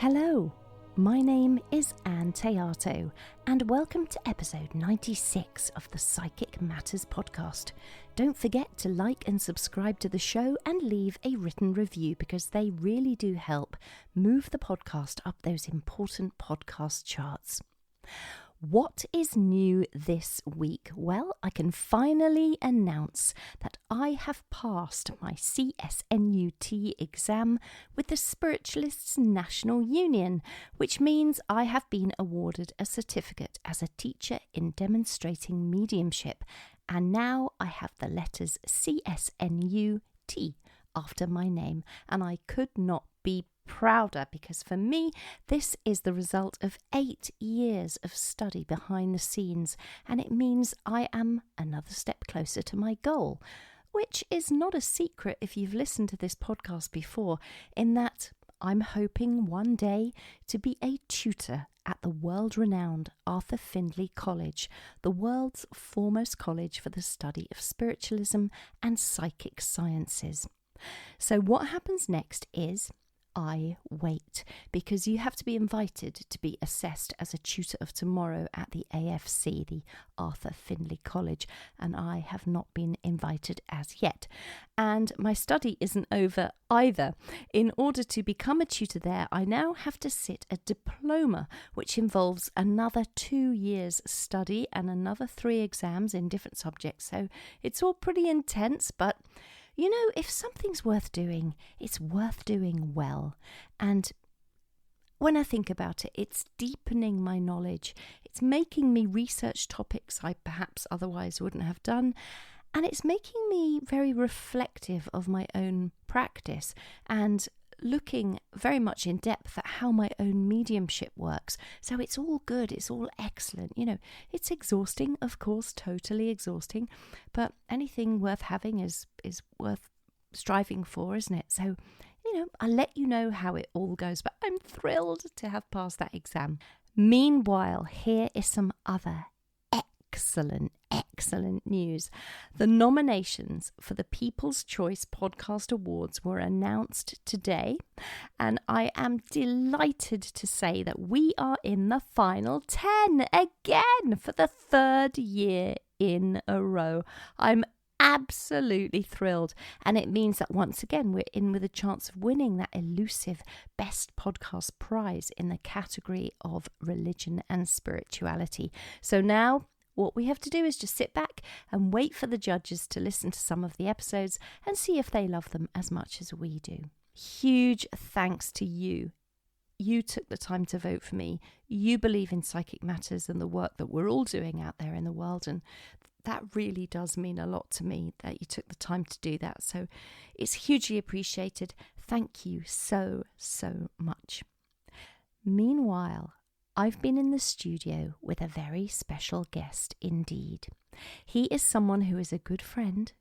Hello, my name is Anne Teato, and welcome to episode 96 of the Psychic Matters podcast. Don't forget to like and subscribe to the show and leave a written review because they really do help move the podcast up those important podcast charts. What is new this week? Well, I can finally announce that I have passed my CSNUT exam with the Spiritualists National Union, which means I have been awarded a certificate as a teacher in demonstrating mediumship, and now I have the letters CSNUT after my name, and I could not be prouder because for me this is the result of 8 years of study behind the scenes, and it means I am another step closer to my goal, which is not a secret if you've listened to this podcast before, in that I'm hoping one day to be a tutor at the world-renowned Arthur Findlay College, the world's foremost college for the study of spiritualism and psychic sciences. So what happens next is I wait, because you have to be invited to be assessed as a tutor of tomorrow at the AFC, the Arthur Findlay College, and I have not been invited as yet. And my study isn't over either. In order to become a tutor there, I now have to sit a diploma, which involves another 2 years study and another 3 exams in different subjects. So it's all pretty intense, but you know, if something's worth doing, it's worth doing well. And when I think about it, it's deepening my knowledge. It's making me research topics I perhaps otherwise wouldn't have done. And it's making me very reflective of my own practice and looking very much in depth at how my own mediumship works. So it's all good, it's all excellent. You know, it's exhausting, of course, totally exhausting, but anything worth having is worth striving for, isn't it? So, you know, I'll let you know how it all goes, but I'm thrilled to have passed that exam. Meanwhile, here is some other excellent news. The nominations for the People's Choice Podcast Awards were announced today, and I am delighted to say that we are in the final 10 again for the 3rd year in a row. I'm absolutely thrilled, and it means that once again we're in with a chance of winning that elusive Best Podcast prize in the category of religion and spirituality. So now what we have to do is just sit back and wait for the judges to listen to some of the episodes and see if they love them as much as we do. Huge thanks to you. You took the time to vote for me. You believe in Psychic Matters and the work that we're all doing out there in the world, and that really does mean a lot to me that you took the time to do that. So it's hugely appreciated. Thank you so much. Meanwhile, I've been in the studio with a very special guest indeed. He is someone who is a good friend,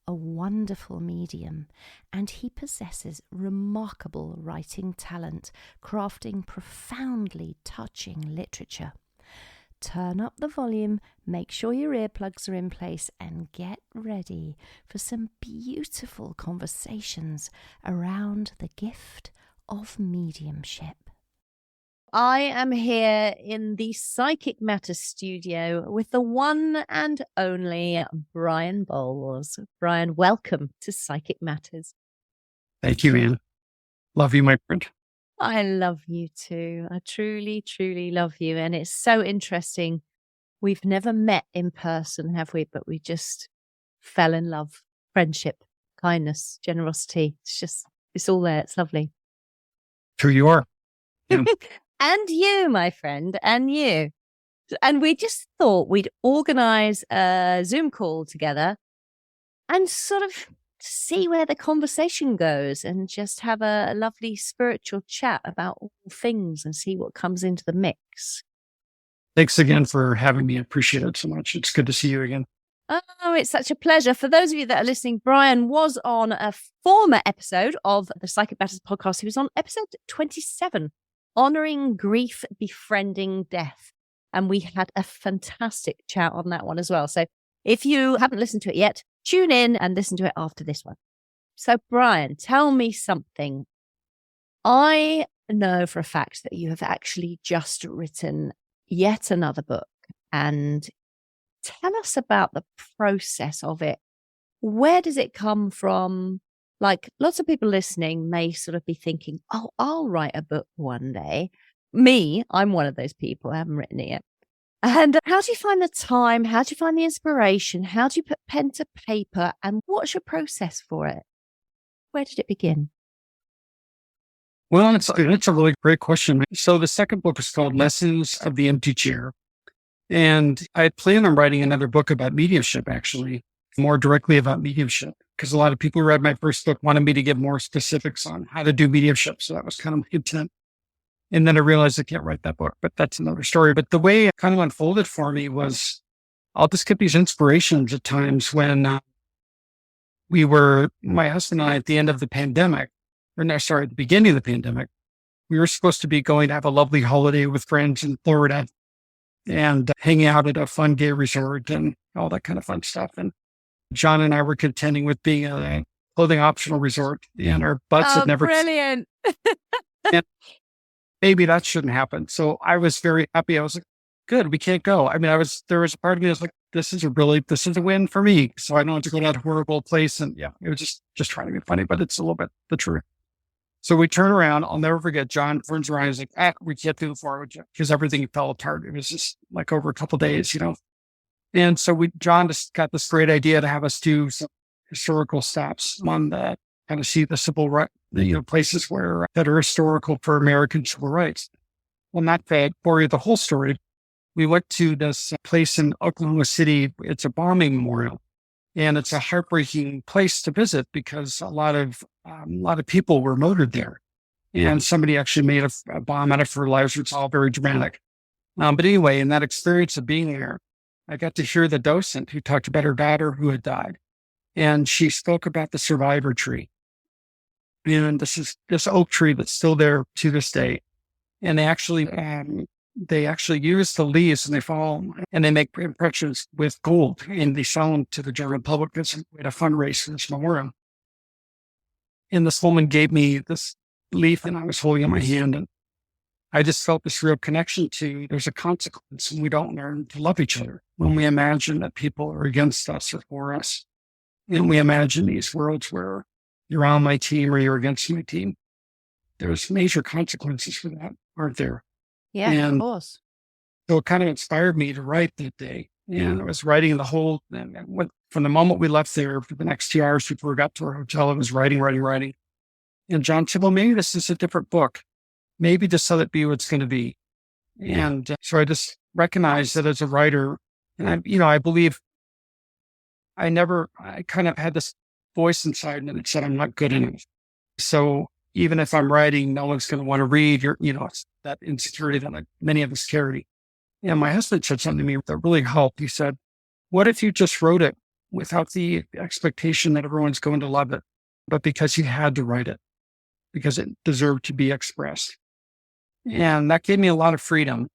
a wonderful medium, and he possesses remarkable writing talent, crafting profoundly touching literature. Turn up the volume, make sure your earplugs are in place, and get ready for some beautiful conversations around the gift of mediumship. I am here in the Psychic Matters studio with the one and only Brian Bowles. Brian, welcome to Psychic Matters. Thank you, Anne. Love you, my friend. I love you too. I truly love you. And it's so interesting. We've never met in person, have we? But we just fell in love. Friendship, kindness, generosity. It's all there. It's lovely. True you are. Yeah. And you, my friend, and you. And we just thought we'd organise a Zoom call together and sort of see where the conversation goes and just have a lovely spiritual chat about all things and see what comes into the mix. Thanks again for having me. I appreciate it so much. It's good to see you again. Oh, it's such a pleasure. For those of you that are listening, Brian was on a former episode of the Psychic Matters podcast. He was on episode 27. Honouring Grief, Befriending Death. And we had a fantastic chat on that one as well. So if you haven't listened to it yet, tune in and listen to it after this one. So Brian, tell me something. I know for a fact that you have actually just written yet another book. And tell us about the process of it. Where does it come from? Like, lots of people listening may sort of be thinking, oh, I'll write a book one day. Me, I'm one of those people. I haven't written it yet. And how do you find the time? How do you find the inspiration? How do you put pen to paper? And what's your process for it? Where did it begin? Well, it's a really great question. So the second book is called Lessons of the Empty Chair. And I had planned on writing another book about mediumship, actually, more directly about mediumship, because a lot of people who read my first book wanted me to give more specifics on how to do mediumship. So that was kind of my intent. And then I realized I can't write that book, but that's another story. But the way it kind of unfolded for me was I'll just get these inspirations at times when my husband and I, at the end of the pandemic, at the beginning of the pandemic, we were supposed to be going to have a lovely holiday with friends in Florida and hanging out at a fun gay resort and all that kind of fun stuff. And John and I were contending with being a clothing optional resort, and our butts had never. Brilliant. And maybe that shouldn't happen. So I was very happy. I was like, good, we can't go. I mean, there was a part of me that was like, this is a win for me. So I don't have to go to that horrible place. And yeah, it was just trying to be funny, but it's a little bit the truth. So we turn around. I'll never forget. John turns around. He's like, we can't do it forward because everything fell apart. It was just like over a couple of days, And so John just got this great idea to have us do some historical stops on that, kind of see the civil right, places that are historical for American civil rights. Well, not bad for you the whole story. We went to this place in Oklahoma City. It's a bombing memorial, and it's a heartbreaking place to visit because a lot of people were murdered there, and somebody actually made a bomb out of fertilizer. It's all very dramatic. But anyway, in that experience of being there, I got to hear the docent who talked about her daughter who had died, and she spoke about the survivor tree. And this oak tree that's still there to this day, and they actually use the leaves and they fall and they make impressions with gold and they sell them to the general public as a fundraise for this memorial. And this woman gave me this leaf and I was holding it in my hand, and I just felt this real connection to there's a consequence and we don't learn to love each other when we imagine that people are against us or for us. And we imagine these worlds where you're on my team or you're against my team. There's major consequences for that, aren't there? Yeah, of course. So it kind of inspired me to write that day. And I was writing from the moment we left there for the next 2 hours before we got to our hotel, I was writing. And John said, well, maybe this is a different book. Maybe just let it be what it's going to be. And so I just recognized that as a writer, and I believe I kind of had this voice inside me that said, I'm not good enough. So even if I'm writing, no one's going to want to read it's that insecurity that many of us carry. And my husband said something to me that really helped. He said, what if you just wrote it without the expectation that everyone's going to love it, but because you had to write it, because it deserved to be expressed? And that gave me a lot of freedom.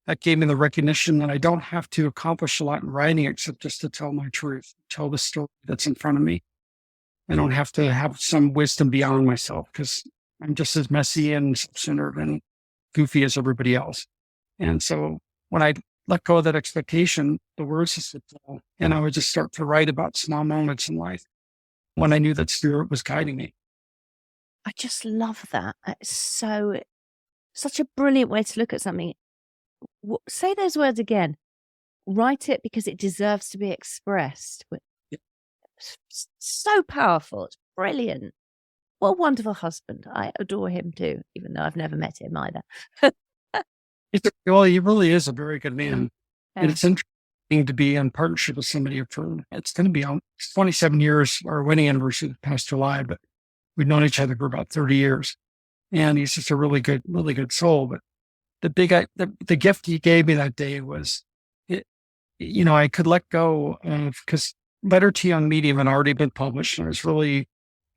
That gave me the recognition that I don't have to accomplish a lot in writing except just to tell my truth, tell the story that's in front of me. I don't have to have some wisdom beyond myself because I'm just as messy and self-centered and goofy as everybody else. And so when I let go of that expectation, the words just would flow, and I would just start to write about small moments in life when I knew that spirit was guiding me. I just love that. It's such a brilliant way to look at something. Say those words again. Write it because it deserves to be expressed. So powerful. It's brilliant. What a wonderful husband. I adore him too, even though I've never met him either. Well, he really is a very good man. Yeah. And it's interesting to be in partnership with somebody for, it's going to be 27 years, our wedding anniversary past July, but we've known each other for about 30 years. And he's just a really good soul. But the gift he gave me that day was, I could let go of, because Letter to Young Medium had already been published. And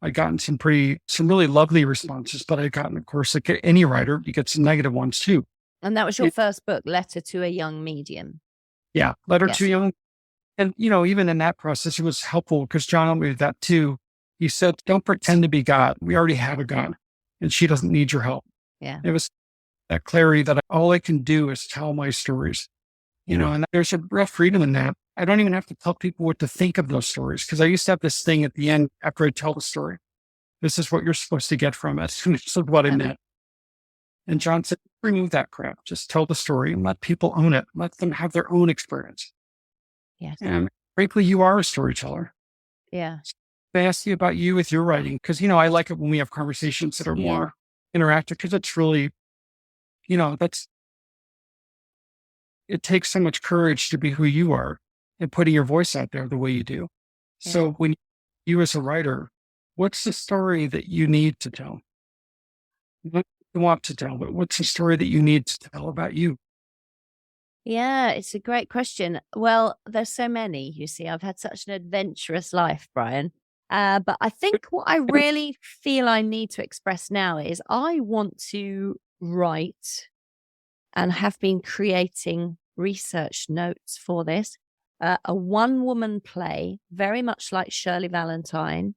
I'd gotten some really lovely responses, but I'd gotten, of course, like any writer, you get some negative ones too. And that was your first book, Letter to a Young Medium. Yeah. Letter to Young. And, even in that process, it was helpful because John told me that too. He said, don't pretend to be God. We already have a God and she doesn't need your help. Yeah. It was that clarity that all I can do is tell my stories, and there's a real freedom in that. I don't even have to tell people what to think of those stories, because I used to have this thing at the end after I tell the story. This is what you're supposed to get from it. This is what I meant. And John said, remove that crap. Just tell the story and let people own it. Let them have their own experience. Yes. And frankly, you are a storyteller. Yeah. I asked you about you with your writing, because, I like it when we have conversations that are more interactive, because it's really, it takes so much courage to be who you are and putting your voice out there the way you do. Yeah. So when you as a writer, what's the story that you need to tell? What you want to tell, but what's the story that you need to tell about you? Yeah, it's a great question. Well, there's so many, you see. I've had such an adventurous life, Brian. But I think what I really feel I need to express now is I want to write and have been creating research notes for this. A one-woman play, very much like Shirley Valentine,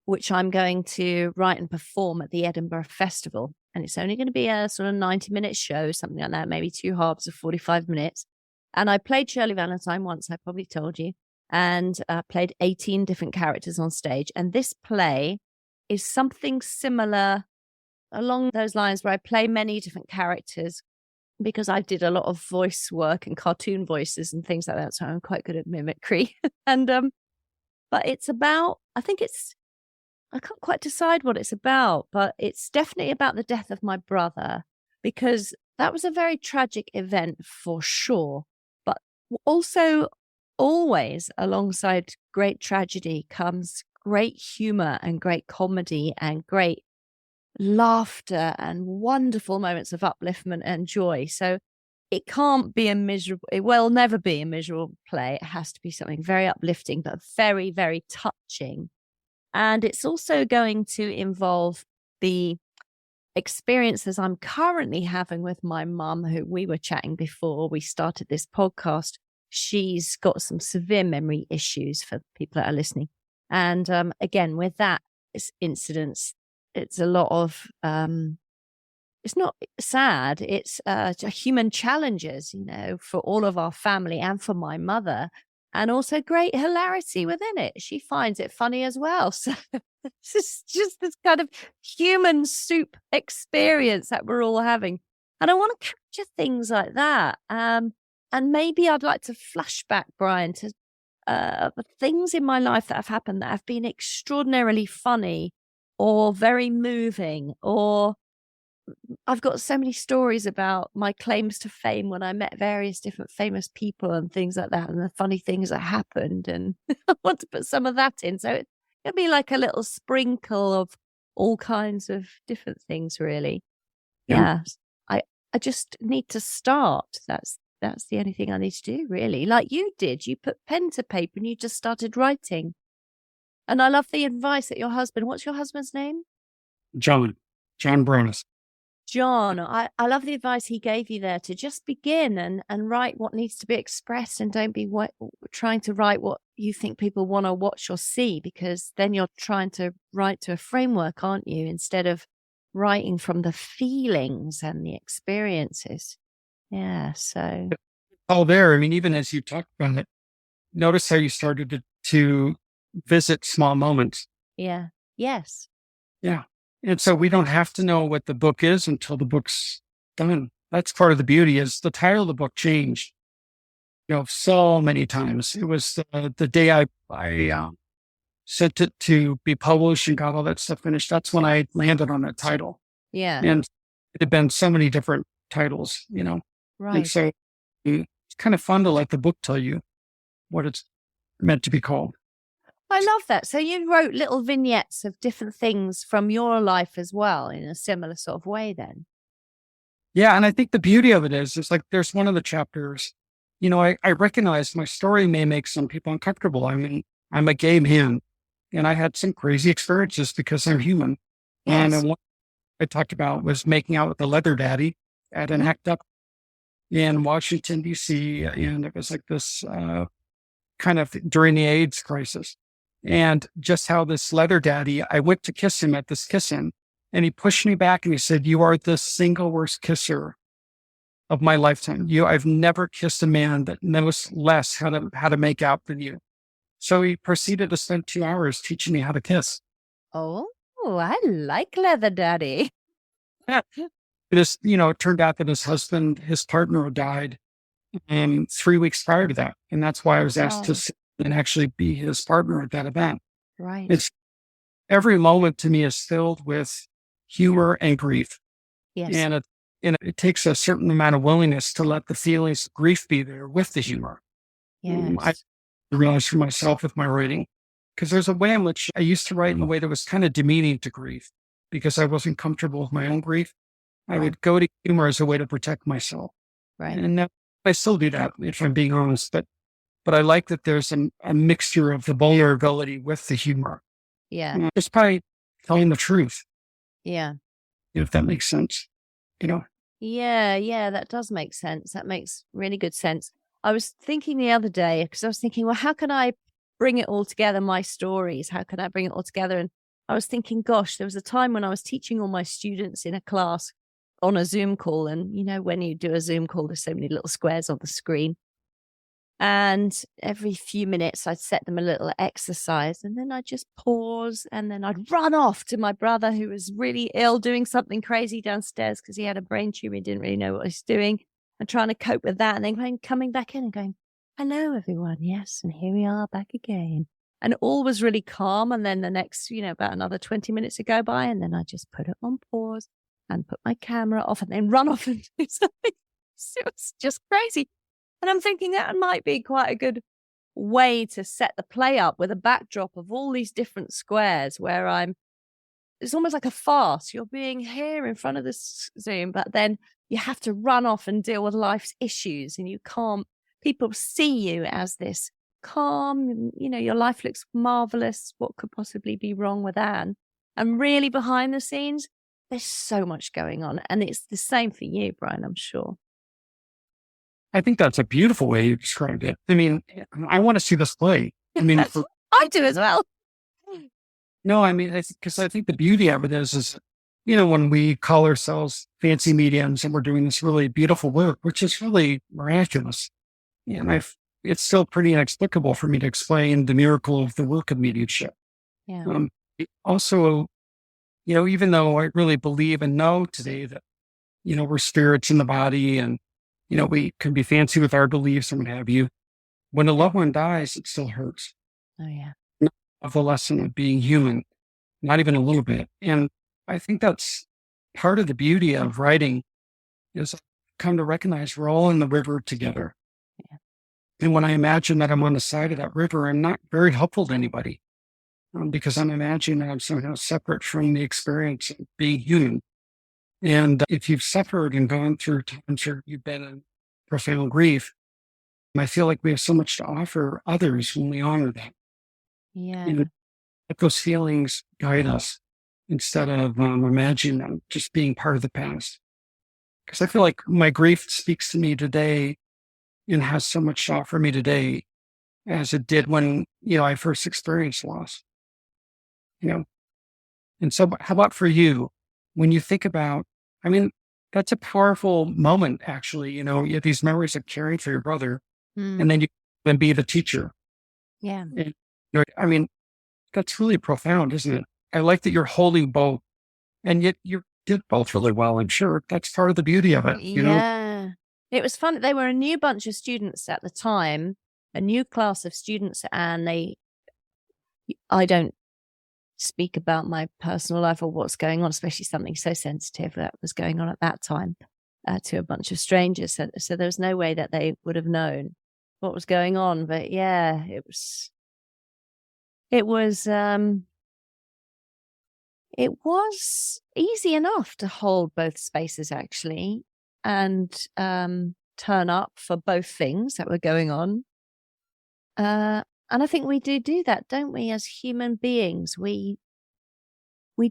which I'm going to write and perform at the Edinburgh Festival. And it's only going to be a sort of 90-minute show, something like that, maybe 2 halves of 45 minutes. And I played Shirley Valentine once, I probably told you, and played 18 different characters on stage. And this play is something similar along those lines, where I play many different characters, because I did a lot of voice work and cartoon voices and things like that. So I'm quite good at mimicry. And, but it's about, I can't quite decide what it's about, but it's definitely about the death of my brother, because that was a very tragic event for sure. But also, always alongside great tragedy comes great humor and great comedy and great laughter and wonderful moments of upliftment and joy. So it can't be it will never be a miserable play. It has to be something very uplifting, but very, very touching. And it's also going to involve the experiences I'm currently having with my mum, who we were chatting before we started this podcast. She's got some severe memory issues, for people that are listening. And again, with that incidents, it's a lot of, it's not sad, it's human challenges, for all of our family and for my mother. And also great hilarity within it. She finds it funny as well. So it's just this kind of human soup experience that we're all having. And I want to capture things like that. And maybe I'd like to flash back, Brian, to the things in my life that have happened that have been extraordinarily funny or very moving, or I've got so many stories about my claims to fame when I met various different famous people and things like that, and the funny things that happened. And I want to put some of that in. So it'll be like a little sprinkle of all kinds of different things, really. Yeah. I just need to start. That's the only thing I need to do, really. Like you did. You put pen to paper and you just started writing. And I love the advice that what's your husband's name? John Bronis. John, I love the advice he gave you there, to just begin and write what needs to be expressed, and don't be trying to write what you think people want to watch or see, because then you're trying to write to a framework, aren't you? Instead of writing from the feelings and the experiences. Yeah, so. All there. I mean, even as you talked about it, notice how you started to visit small moments. Yeah. Yes. Yeah. And so we don't have to know what the book is until the book's done. That's part of the beauty, is the title of the book changed, so many times. It was the day I sent it to be published and got all that stuff finished. That's when I landed on that title. Yeah. And it had been so many different titles, Right. And so it's kind of fun to let the book tell you what it's meant to be called. I love that. So you wrote little vignettes of different things from your life as well, in a similar sort of way then. Yeah. And I think the beauty of it is, it's like, there's one of the chapters, I recognize my story may make some people uncomfortable. I mean, I'm a gay man and I had some crazy experiences because I'm human. Yes. And what I talked about was making out with the leather daddy at an act up in Washington, D.C. And it was like this kind of during the AIDS crisis. And just how this leather daddy, I went to kiss him at this kiss-in, And he pushed me back and he said, "You are the single worst kisser of my lifetime. I've never kissed a man that knows less how to make out than you." So he proceeded to spend 2 hours teaching me how to kiss. Oh, I like Leather Daddy. It turned out that his partner died 3 weeks prior to that. And that's why I was asked to sit and actually be his partner at that event. Right. It's every moment to me is filled with humor and grief. Yes. And it takes a certain amount of willingness to let the feelings of grief be there with the humor. Yes. I realized for myself with my writing, because there's a way in which I used to write in a way that was kind of demeaning to grief because I wasn't comfortable with my own grief. I would go to humor as a way to protect myself. Right. And I still do that, if I'm being honest. But I like that there's a mixture of the vulnerability with the humor. Yeah. It's probably telling the truth, Yeah. if that makes sense. Yeah, that does make sense. That makes really good sense. I was thinking the other day, because I was thinking, well, how can I bring it all together, my stories? How can I bring it all together? And I was thinking, gosh, there was a time when I was teaching all my students in a class on a Zoom call. And, when you do a Zoom call, there's so many little squares on the screen. And every few minutes, I'd set them a little exercise, and then I'd just pause, and then I'd run off to my brother, who was really ill, doing something crazy downstairs because he had a brain tumor. He didn't really know what he was doing, and trying to cope with that, and then coming back in and going, "Hello, everyone. Yes, and here we are back again." And all was really calm. And then the next, about another 20 minutes would go by, and then I just put it on pause and put my camera off, and then run off and do something. It was just crazy. And I'm thinking that might be quite a good way to set the play up, with a backdrop of all these different squares where it's almost like a farce. You're being here in front of this Zoom, but then you have to run off and deal with life's issues, and people see you as this calm, your life looks marvelous. What could possibly be wrong with Anne? And really behind the scenes, there's so much going on. And it's the same for you, Brian, I'm sure. I think that's a beautiful way you described it. I mean, I want to see this play. I mean, I do as well. No, I mean, because I think the beauty of it is, when we call ourselves fancy mediums and we're doing this really beautiful work, which is really miraculous. And it's still pretty inexplicable for me to explain the miracle of the work of mediumship. Yeah. Also, even though I really believe and know today that, we're spirits in the body, and we can be fancy with our beliefs and what have you. When a loved one dies, it still hurts. Oh, yeah. Of the lesson of being human, not even a little bit. And I think that's part of the beauty of writing, is I've come to recognize we're all in the river together. Yeah. And when I imagine that I'm on the side of that river, I'm not very helpful to anybody, because I'm imagining that I'm somehow separate from the experience of being human. And if you've suffered and gone through times where you've been in profound grief, I feel like we have so much to offer others when we honor that. Yeah. Let those feelings guide us instead of imagining them just being part of the past. Because I feel like my grief speaks to me today and has so much to offer me today as it did when, I first experienced loss. And so how about for you? When you think about, that's a powerful moment, actually. You have these memories of caring for your brother, and then you can be the teacher. Yeah. And, that's really profound, isn't it? I like that you're holding both, and yet you did both really well, I'm sure. That's part of the beauty of it. Yeah. It was fun. They were a new bunch of students at the time, a new class of students, and I don't speak about my personal life or what's going on, especially something so sensitive that was going on at that time, to a bunch of strangers. So there was no way that they would have known what was going on. But yeah, it was easy enough to hold both spaces, actually, and turn up for both things that were going on. And I think we do that, don't we? As human beings, we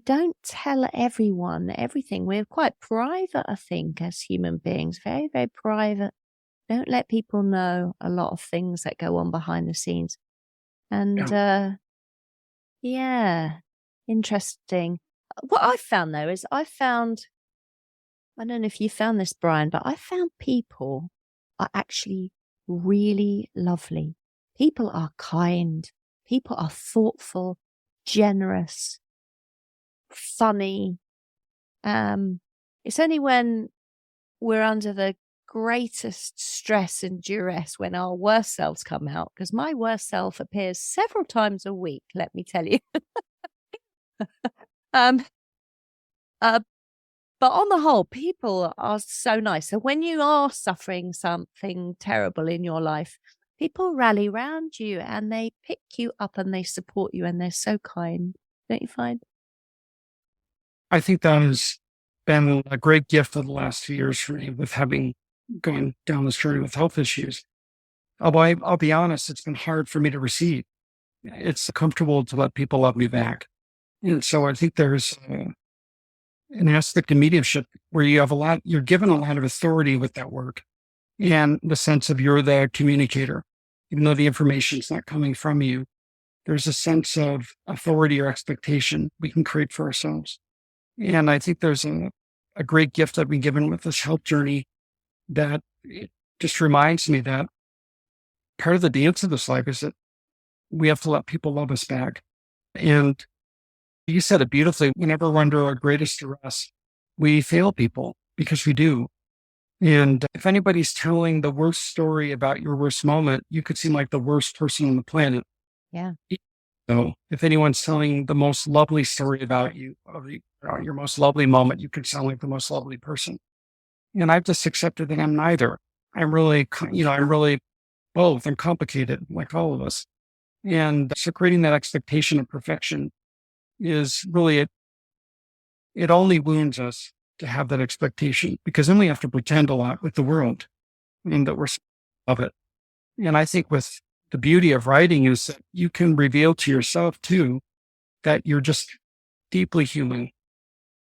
don't tell everyone everything. We're quite private, I think, as human beings, very, very private. Don't let people know a lot of things that go on behind the scenes. And yeah, interesting. what I've found though is I don't know if you found this, Brian, but I found people are actually really lovely. People are kind. People are thoughtful, generous, funny. It's only when we're under the greatest stress and duress when our worst selves come out, because my worst self appears several times a week, let me tell you. um, But on the whole, people are so nice. So when you are suffering something terrible in your life, people rally around you and they pick you up and they support you and they're so kind. Don't you find? I think that has been a great gift of the last 2 years for me with having going down this journey with health issues. Although I'll be honest, it's been hard for me to receive. It's comfortable to let people love me back. And so I think there's an aspect of mediumship where you're given a lot of authority with that work and the sense of you're the communicator. Even though the information's not coming from you, there's a sense of authority or expectation we can create for ourselves. And I think there's a great gift I've been given with this health journey that it just reminds me that part of the dance of this life is that we have to let people love us back. And you said it beautifully. Whenever we're under our greatest duress, we fail people because we do. And if anybody's telling the worst story about your worst moment, you could seem like the worst person on the planet. Yeah. So if anyone's telling the most lovely story about you, your most lovely moment, you could sound like the most lovely person. And I've just accepted that I'm neither. I'm really both. I'm complicated like all of us. And so creating that expectation of perfection is really it only wounds us to have that expectation, because then we have to pretend a lot with the world and that we're of it. And I think with the beauty of writing is that you can reveal to yourself too that you're just deeply human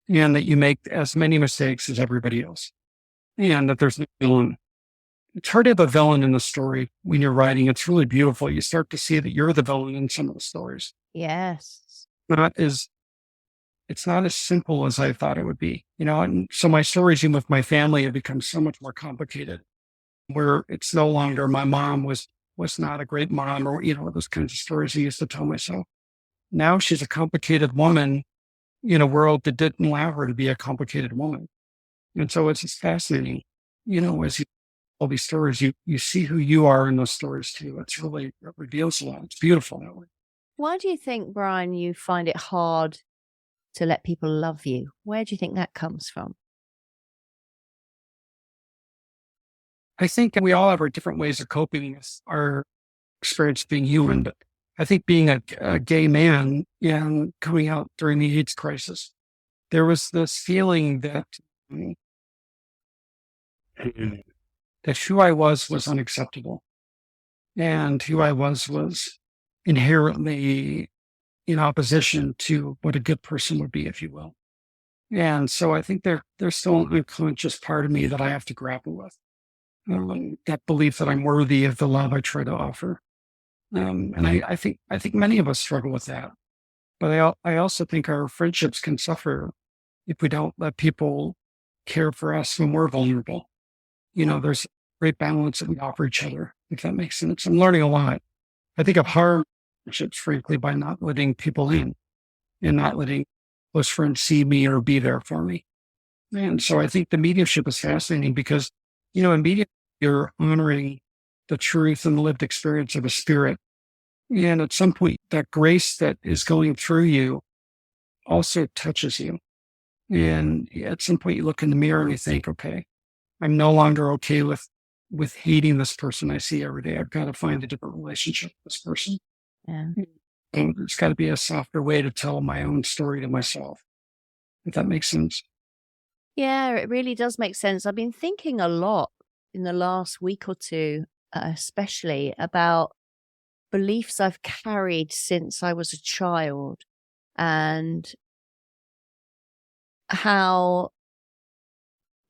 and that you make as many mistakes as everybody else and that there's no villain. It's hard to have a villain in the story when you're writing. It's really beautiful. You start to see that you're the villain in some of the stories. Yes. It's not as simple as I thought it would be, and so my stories even with my family have become so much more complicated, where it's no longer my mom was not a great mom, or, those kinds of stories I used to tell myself. Now she's a complicated woman in a world that didn't allow her to be a complicated woman. And so it's just fascinating, as you all these stories, you see who you are in those stories too. It reveals a lot. It's beautiful that way. Why do you think, Brian, you find it hard to let people love you? Where do you think that comes from? I think we all have our different ways of coping with our experience being human, but I think being a gay man and coming out during the AIDS crisis, there was this feeling that who I was unacceptable, and who I was inherently in opposition to what a good person would be, if you will. And so I think there's still an unconscious part of me that I have to grapple with. That belief that I'm worthy of the love I try to offer. And I think many of us struggle with that. But I also think our friendships can suffer if we don't let people care for us when we're vulnerable. There's great balance that we offer each other, if that makes sense. I'm learning a lot. I think I've harmed friendships, frankly, by not letting people in and not letting close friends see me or be there for me. And so I think the mediumship is fascinating because, in medium, you're honoring the truth and the lived experience of a spirit. And at some point, that grace that is going through you also touches you. And at some point, you look in the mirror and you think, okay, I'm no longer okay with hating this person I see every day. I've got to find a different relationship with this person. Yeah. And there's got to be a softer way to tell my own story to myself, if that makes sense. Yeah, it really does make sense. I've been thinking a lot in the last week or two, especially about beliefs I've carried since I was a child and how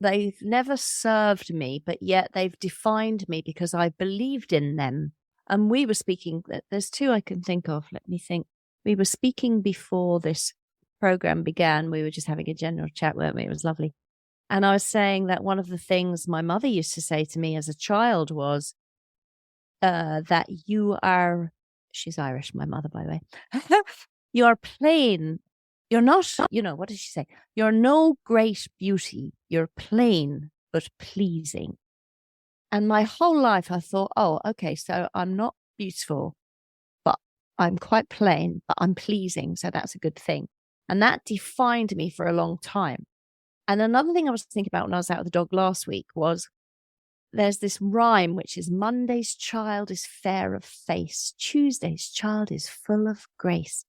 they've never served me, but yet they've defined me because I believed in them. And we were speaking, there's two I can think of. Let me think. We were speaking before this program began, we were just having a general chat, weren't we? It was lovely. And I was saying that one of the things my mother used to say to me as a child was that you are, she's Irish, my mother, by the way, you are plain. You're not, what does she say? You're no great beauty. You're plain, but pleasing. And my whole life I thought, oh, okay, so I'm not beautiful, but I'm quite plain, but I'm pleasing. So that's a good thing. And that defined me for a long time. And another thing I was thinking about when I was out with the dog last week was there's this rhyme, which is Monday's child is fair of face. Tuesday's child is full of grace.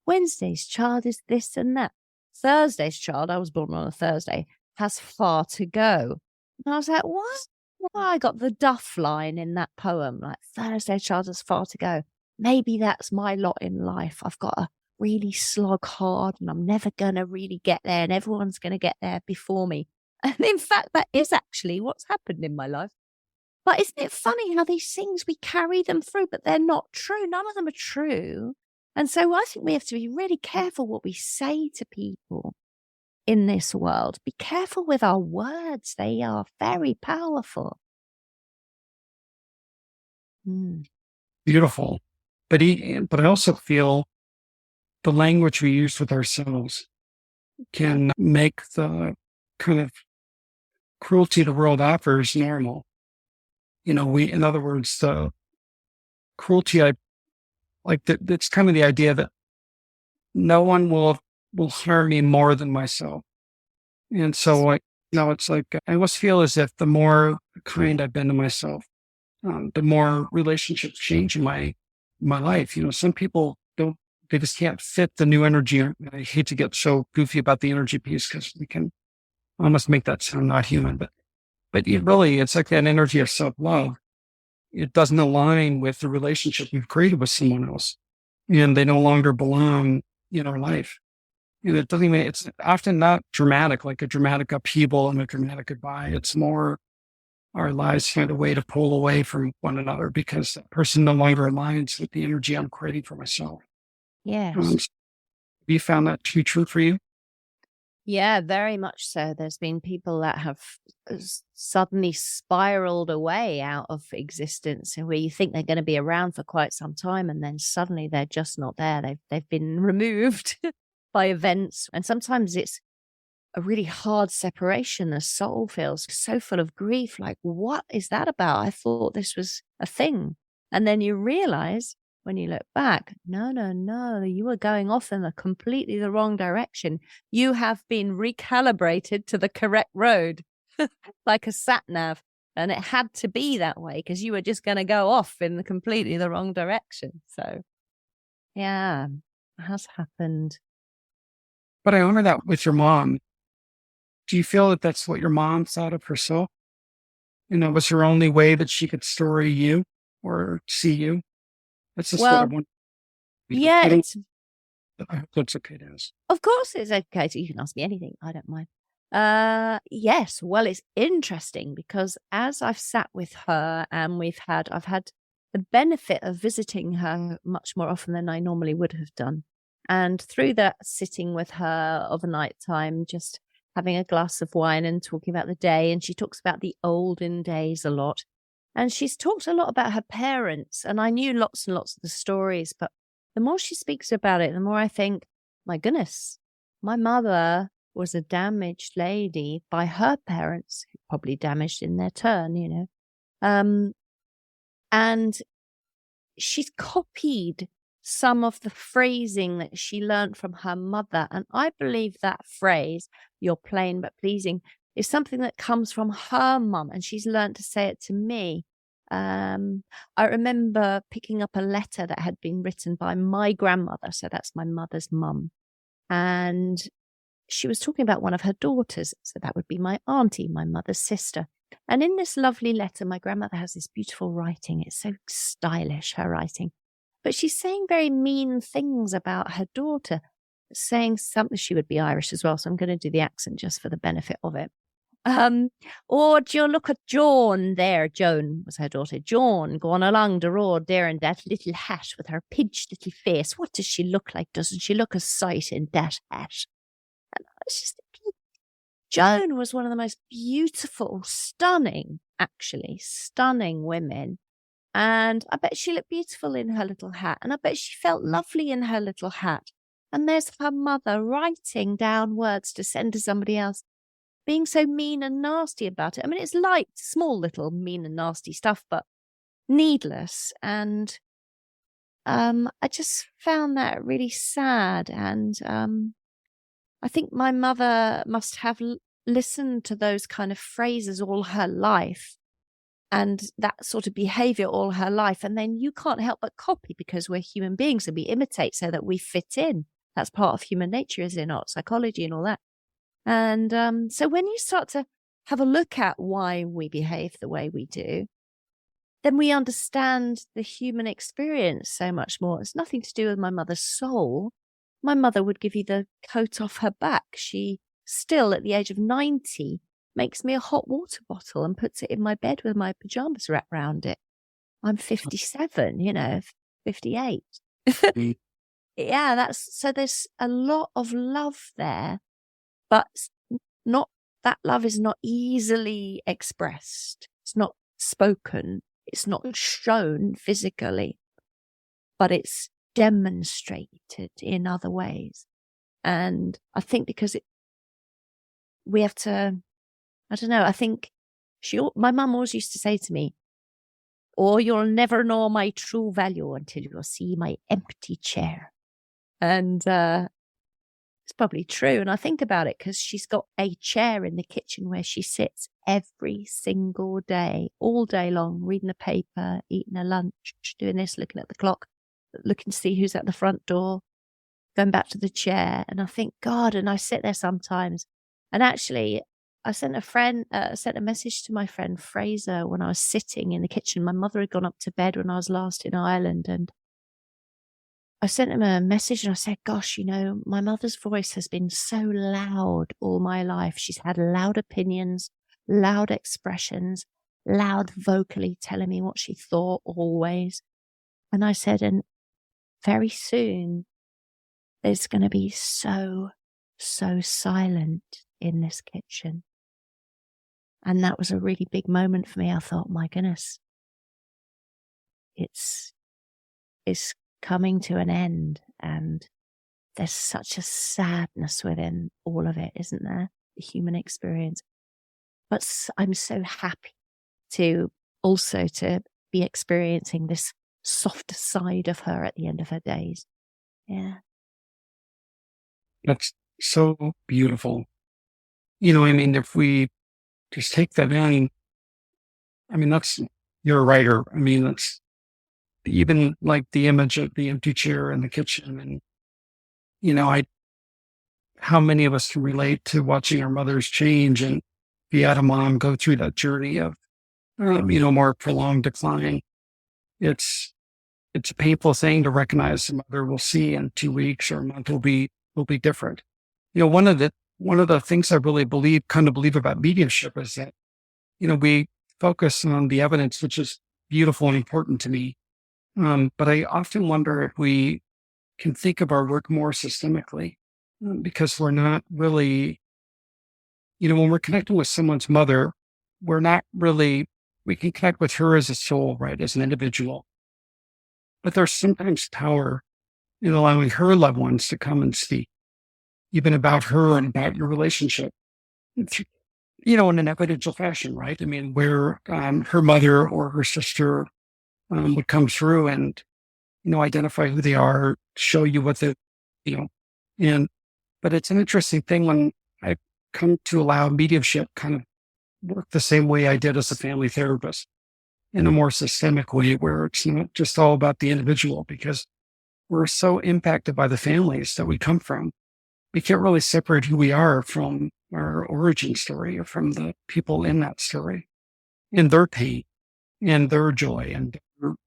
Wednesday's child is this and that. Thursday's child, I was born on a Thursday, has far to go. And I was like, what? Well, I got the Duff line in that poem, like Thursday's child has far to go. Maybe that's my lot in life. I've got to really slog hard and I'm never going to really get there and everyone's going to get there before me. And in fact, that is actually what's happened in my life. But isn't it funny how these things, we carry them through, but they're not true. None of them are true. And so I think we have to be really careful what we say to people in this world. Be careful with our words. They are very powerful. Beautiful. But I also feel the language we use with ourselves can make the kind of cruelty the world offers normal. In other words, the cruelty, it's kind of the idea that no one will harm me more than myself. And so it's like, I almost feel as if the more kind I've been to myself, the more relationships change in my life. Some people they just can't fit the new energy. I hate to get so goofy about the energy piece because we can almost make that sound not human, but it's like that energy of self-love. It doesn't align with the relationship we've created with someone else, and they no longer belong in our life. And it's often not dramatic, like a dramatic upheaval and a dramatic goodbye. It's more our lives find a way to pull away from one another because that person no longer aligns with the energy I'm creating for myself. Yes. Have you found that to be true for you? Yeah, very much so. There's been people that have suddenly spiraled away out of existence, and where you think they're going to be around for quite some time, and then suddenly they're just not there. They've been removed by events, and sometimes it's a really hard separation. The soul feels so full of grief. Like, what is that about? I thought this was a thing, and then you realize when you look back, no, you were going off in completely the wrong direction. You have been recalibrated to the correct road, like a sat nav. And it had to be that way because you were just going to go off in completely the wrong direction. So, yeah, it has happened. But I honor that with your mom. Do you feel that that's what your mom thought of herself? Was her only way that she could story you or see you? That's just what I want. Yeah, I hope that's okay to ask. Of course it's okay. You can ask me anything. I don't mind. Yes. Well, it's interesting because as I've sat with her and I've had the benefit of visiting her much more often than I normally would have done. And through that sitting with her of a night time, just having a glass of wine and talking about the day. And she talks about the olden days a lot. And she's talked a lot about her parents, and I knew lots and lots of the stories, but the more she speaks about it, the more I think, my goodness, my mother was a damaged lady by her parents, who probably damaged in their turn, and she's copied some of the phrasing that she learned from her mother. And I believe that phrase, you're plain but pleasing, is something that comes from her mum, and she's learned to say it to me. I remember picking up a letter that had been written by my grandmother, so that's my mother's mum, and she was talking about one of her daughters, so that would be my auntie, my mother's sister. And in this lovely letter, my grandmother has this beautiful writing. It's so stylish, her writing, but she's saying very mean things about her daughter, saying something. She would be Irish as well, so I'm going to do the accent just for the benefit of it. Or do you look at Joan there? Joan was her daughter. Joan going along the road there in that little hat with her pinched little face. What does she look like? Doesn't she look a sight in that hat? And I was just thinking, Joan was one of the most beautiful, stunning women. And I bet she looked beautiful in her little hat. And I bet she felt lovely in her little hat. And there's her mother writing down words to send to somebody else, being so mean and nasty about it. I mean, it's light, small little mean and nasty stuff, but needless. And I just found that really sad. And I think my mother must have listened to those kind of phrases all her life and that sort of behavior all her life. And then you can't help but copy, because we're human beings and we imitate so that we fit in. That's part of human nature, is it not? Psychology and all that. And so when you start to have a look at why we behave the way we do, then we understand the human experience so much more. It's nothing to do with my mother's soul. My mother would give you the coat off her back. She still, at the age of 90, makes me a hot water bottle and puts it in my bed with my pajamas wrapped around it. I'm 57, 58. Yeah, so there's a lot of love there, but that love is not easily expressed. It's not spoken. It's not shown physically, but it's demonstrated in other ways. And I think because we have to, I don't know, I think my mum always used to say to me, "Oh, you'll never know my true value until you see my empty chair." And it's probably true. And I think about it because she's got a chair in the kitchen where she sits every single day, all day long, reading the paper, eating her lunch, doing this, looking at the clock, looking to see who's at the front door, going back to the chair. And I think, God, and I sit there sometimes. And actually, I sent a message to my friend Fraser when I was sitting in the kitchen. My mother had gone up to bed when I was last in Ireland, and I sent him a message and I said, "Gosh, my mother's voice has been so loud all my life. She's had loud opinions, loud expressions, loud vocally telling me what she thought always." And I said, "And very soon there's going to be so silent in this kitchen." And that was a really big moment for me. I thought, my goodness, it's coming to an end, and there's such a sadness within all of it, isn't there? The human experience. But I'm so happy to be experiencing this softer side of her at the end of her days. Yeah. That's so beautiful. If we just take that in, you're a writer. That's even like the image of the empty chair in the kitchen. And, how many of us can relate to watching our mothers change and be at a mom go through that journey of, more prolonged decline. It's a painful thing to recognize the mother will see in 2 weeks or a month will be different. One of the things I really believe about mediumship is that, we focus on the evidence, which is beautiful and important to me. But I often wonder if we can think of our work more systemically, because we're not really, when we're connecting with someone's mother, we can connect with her as a soul, right, as an individual. But there's sometimes power in allowing her loved ones to come and speak, even about her and about your relationship, in an evidential fashion, right? Where her mother or her sister would come through and, identify who they are, show you what but it's an interesting thing when I come to allow mediumship kind of work the same way I did as a family therapist, in a more systemic way where it's not just all about the individual, because we're so impacted by the families that we come from. We can't really separate who we are from our origin story or from the people in that story and their pain and their joy and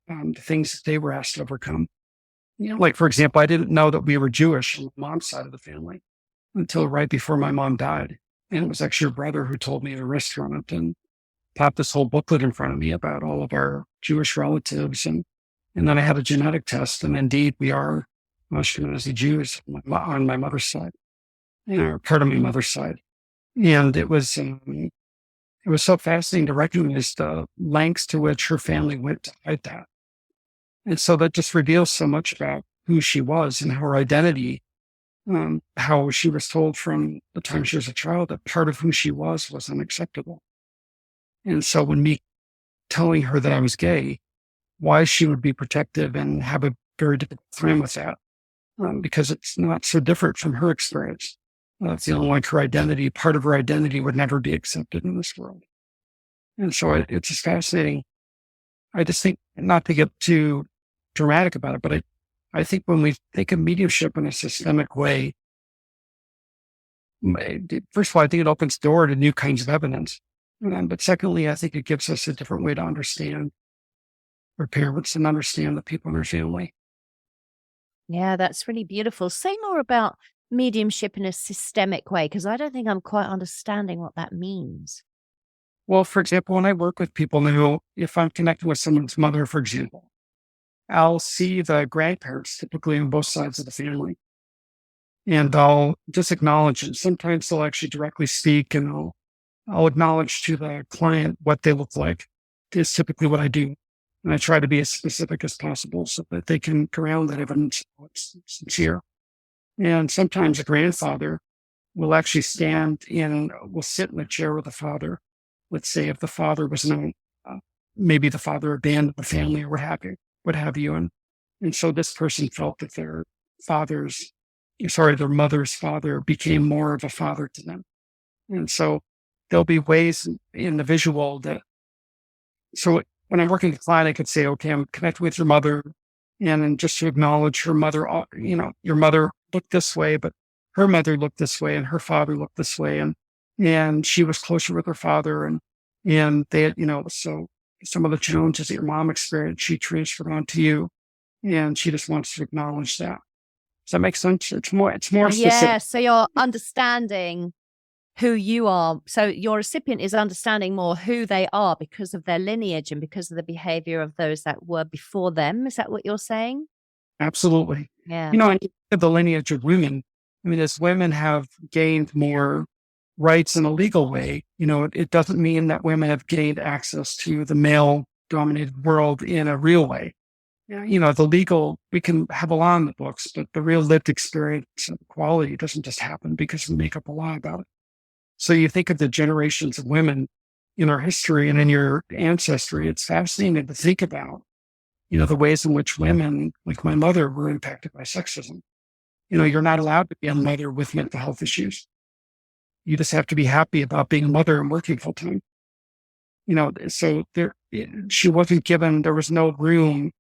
the things that they were asked to overcome. Like, for example, I didn't know that we were Jewish on my mom's side of the family until right before my mom died. And it was actually your brother who told me at a restaurant and popped this whole booklet in front of me about all of our Jewish relatives. And then I had a genetic test, and indeed we are Ashkenazi Jews on my mother's side, or part of my mother's side. And it was so fascinating to recognize the lengths to which her family went to hide that. And so that just reveals so much about who she was and her identity, how she was told from the time she was a child that part of who she was unacceptable. And so when me telling her that I was gay, why she would be protective and have a very difficult time with that, because it's not so different from her experience. Feeling like her identity, part of her identity would never be accepted in this world. And so it's just fascinating. I just think, not to get too dramatic about it, but I think when we think of mediumship in a systemic way, first of all, I think it opens the door to new kinds of evidence. But secondly, I think it gives us a different way to understand our parents and understand the people in our family. Yeah, that's really beautiful. Say more about mediumship in a systemic way, because I don't think I'm quite understanding what that means. Well, for example, when I work with people now, if I'm connecting with someone's mother, for example, I'll see the grandparents typically on both sides of the family. And I'll just acknowledge it. Sometimes they'll actually directly speak, and I'll acknowledge to the client what they look like. Is typically what I do. And I try to be as specific as possible so that they can ground that evidence it's sincere. And sometimes a grandfather will actually will sit in a chair with the father. Let's say if the father was known, maybe the father abandoned the family or what have you. And so this person felt that their mother's father became more of a father to them. And so there'll be ways in the visual so when I'm working with a client, I could say, okay, I'm connecting with your mother, and then just to acknowledge her mother, your mother looked this way, but her mother looked this way and her father looked this way. And she was closer with her father, and they, so some of the challenges that your mom experienced, she transferred onto you, and she just wants to acknowledge that. Does that make sense? It's more specific. Yeah. So you're understanding who you are. So your recipient is understanding more who they are because of their lineage and because of the behavior of those that were before them. Is that what you're saying? Absolutely. Yeah. And the lineage of women, as women have gained more rights in a legal way, it doesn't mean that women have gained access to the male dominated world in a real way. The legal, we can have a law in the books, but the real lived experience and equality doesn't just happen because we make up a law about it. So you think of the generations of women in our history and in your ancestry, it's fascinating to think about, the ways in which women, like my mother, were impacted by sexism. You're not allowed to be a mother with mental health issues. You just have to be happy about being a mother and working full time. So she wasn't given, there was no room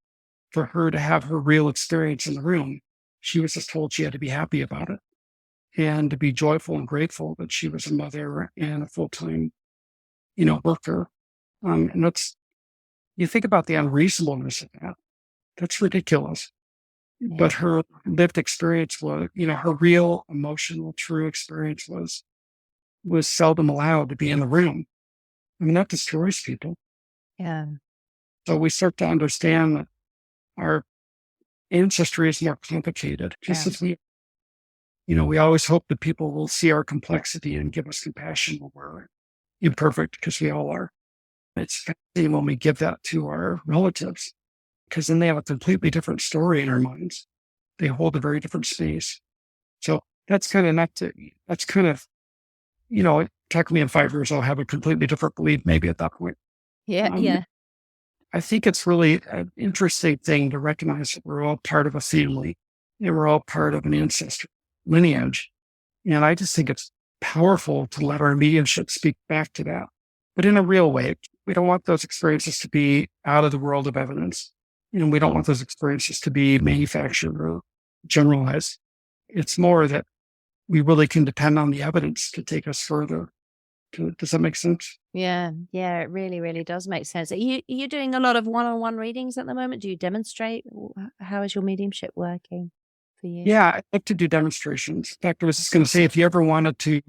for her to have her real experience in the room. She was just told she had to be happy about it and to be joyful and grateful that she was a mother and a full-time, worker. And you think about the unreasonableness of that. That's ridiculous. Yeah. But her lived experience was, her real emotional, true experience was seldom allowed to be in the room. That destroys people. Yeah. So we start to understand that our ancestry is more complicated. Just as we always hope that people will see our complexity and give us compassion when we're imperfect, because we all are. It's fascinating when we give that to our relatives, because then they have a completely different story in our minds. They hold a very different space. So that's kind of technically in 5 years, I'll have a completely different belief maybe at that point. Yeah. I think it's really an interesting thing to recognize that we're all part of a family and we're all part of an ancestral lineage. And I just think it's powerful to let our mediumship speak back to that, but in a real way. We don't want those experiences to be out of the world of evidence. We don't want those experiences to be manufactured or generalized. It's more that we really can depend on the evidence to take us further. Does that make sense? Yeah, it really, really does make sense. Are you doing a lot of one-on-one readings at the moment? Do you demonstrate? How is your mediumship working? for you? Yeah, I like to do demonstrations. In fact, I was just going to say, if you ever wanted to,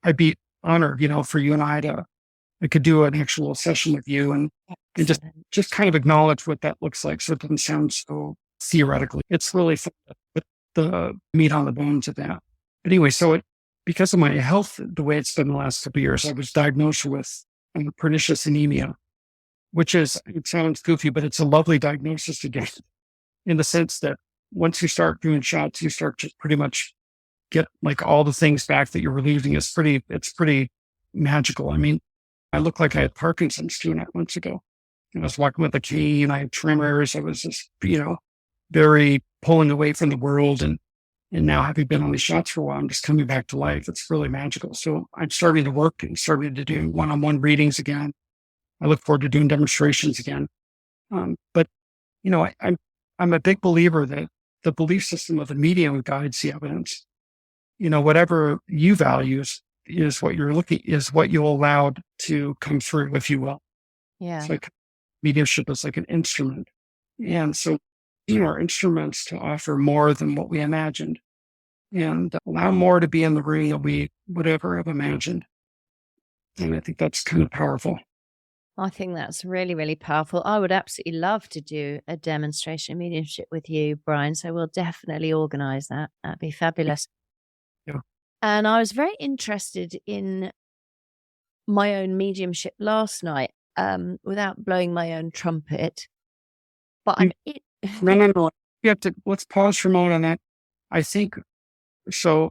I'd be honored, for you and I could do an actual session with you and Excellent. just kind of acknowledge what that looks like. So it doesn't sound so theoretically. It's really fun to put the meat on the bones of that. But anyway, because of my health, the way it's been the last couple of years, I was diagnosed with pernicious anemia, it sounds goofy, but it's a lovely diagnosis to get in the sense that once you start doing shots, you start to pretty much get like all the things back that you're relieving. It's pretty magical. I mean, I looked like I had Parkinson's 2.5 months ago. I was walking with a cane. I had tremors. I was just, very pulling away from the world. And now having been on these shots for a while, I'm just coming back to life. It's really magical. So I'm starting to work and starting to do one-on-one readings again. I look forward to doing demonstrations again. But I'm a big believer that the belief system of the medium guides the evidence. Whatever you value is what you allowed to come through, if you will. Yeah. It's like mediumship is like an instrument. And so, our instruments to offer more than what we imagined and allow more to be in the ring than we would ever have imagined. And I think that's kind of powerful. I think that's really, really powerful. I would absolutely love to do a demonstration of mediumship with you, Brian. So we'll definitely organize that. That'd be fabulous. Yeah. And I was very interested in my own mediumship last night, without blowing my own trumpet. But No. Let's pause for a moment on that. I think so.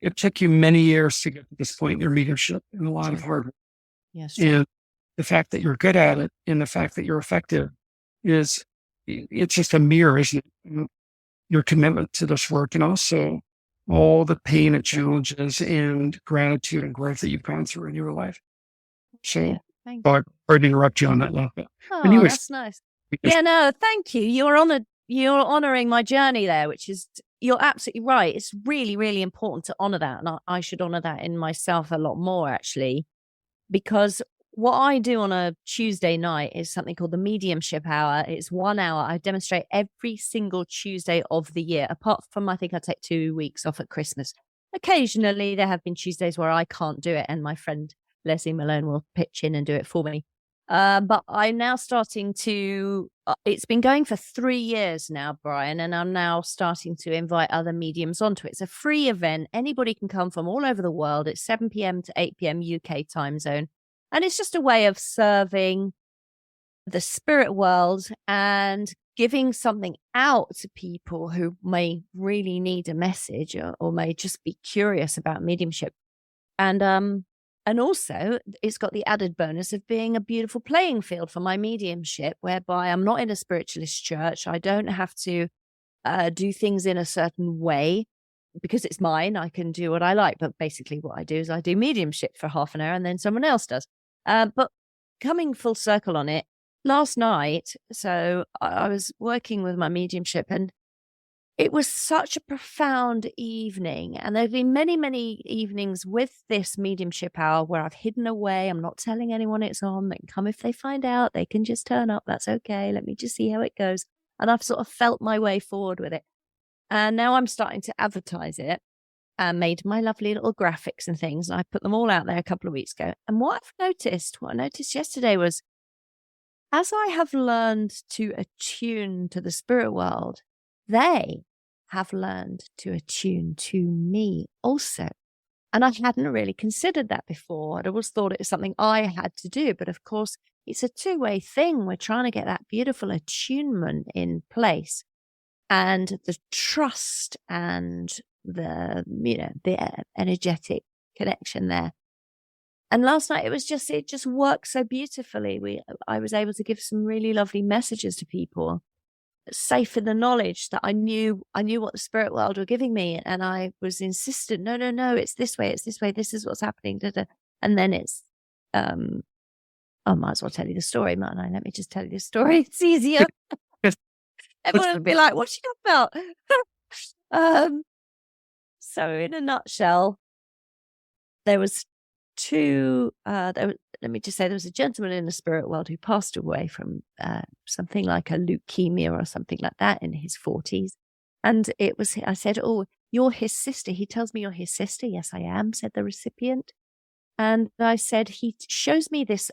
It took you many years to get to this point in your mediumship and a lot of hard work. Yes. And the fact that you're good at it and the fact that you're effective it's just a mirror, isn't it? Your commitment to this work and also all the pain and challenges and gratitude and growth that you've gone through in your life. So, sorry to interrupt you on that little bit. Oh, anyways, that's nice. Yeah, no, thank you. You're honoring my journey there, which is, you're absolutely right. It's really, really important to honor that. And I should honor that in myself a lot more, actually, because what I do on a Tuesday night is something called the mediumship hour. It's 1 hour. I demonstrate every single Tuesday of the year, apart from, I think I take 2 weeks off at Christmas. Occasionally, there have been Tuesdays where I can't do it, and my friend Leslie Malone will pitch in and do it for me. But I'm now starting to, it's been going for 3 years now, Brian, and I'm now starting to invite other mediums onto it. It's a free event. Anybody can come from all over the world. It's 7 p.m. to 8 p.m. UK time zone. And it's just a way of serving the spirit world and giving something out to people who may really need a message or may just be curious about mediumship. And also, it's got the added bonus of being a beautiful playing field for my mediumship, whereby I'm not in a spiritualist church. I don't have to do things in a certain way because it's mine. I can do what I like. But basically what I do is I do mediumship for half an hour and then someone else does. But coming full circle on it, last night, so I was working with my mediumship and it was such a profound evening. And there've been many, many evenings with this mediumship hour where I've hidden away. I'm not telling anyone it's on. They can come if they find out. They can just turn up. That's okay. Let me just see how it goes. And I've sort of felt my way forward with it. And now I'm starting to advertise it and made my lovely little graphics and things. And I put them all out there a couple of weeks ago. And what I noticed yesterday was, as I have learned to attune to the spirit world, they have learned to attune to me also. And I hadn't really considered that before. I'd always thought it was something I had to do. But of course, it's a two-way thing. We're trying to get that beautiful attunement in place. And the trust and the energetic connection there. And last night it just worked so beautifully. I was able to give some really lovely messages to people, safe in the knowledge that I knew what the spirit world were giving me. And I was insistent, no, it's this way, this is what's happening. And then it's, I might as well tell you the story, mightn't I? Let me just tell you the story. It's easier. Everyone would be like, what's she talking about? So in a nutshell, there was let me just say, there was a gentleman in the spirit world who passed away from something like a leukemia or something like that in his 40s. And I said, oh, you're his sister. He tells me you're his sister. Yes, I am, said the recipient. And I said, he shows me this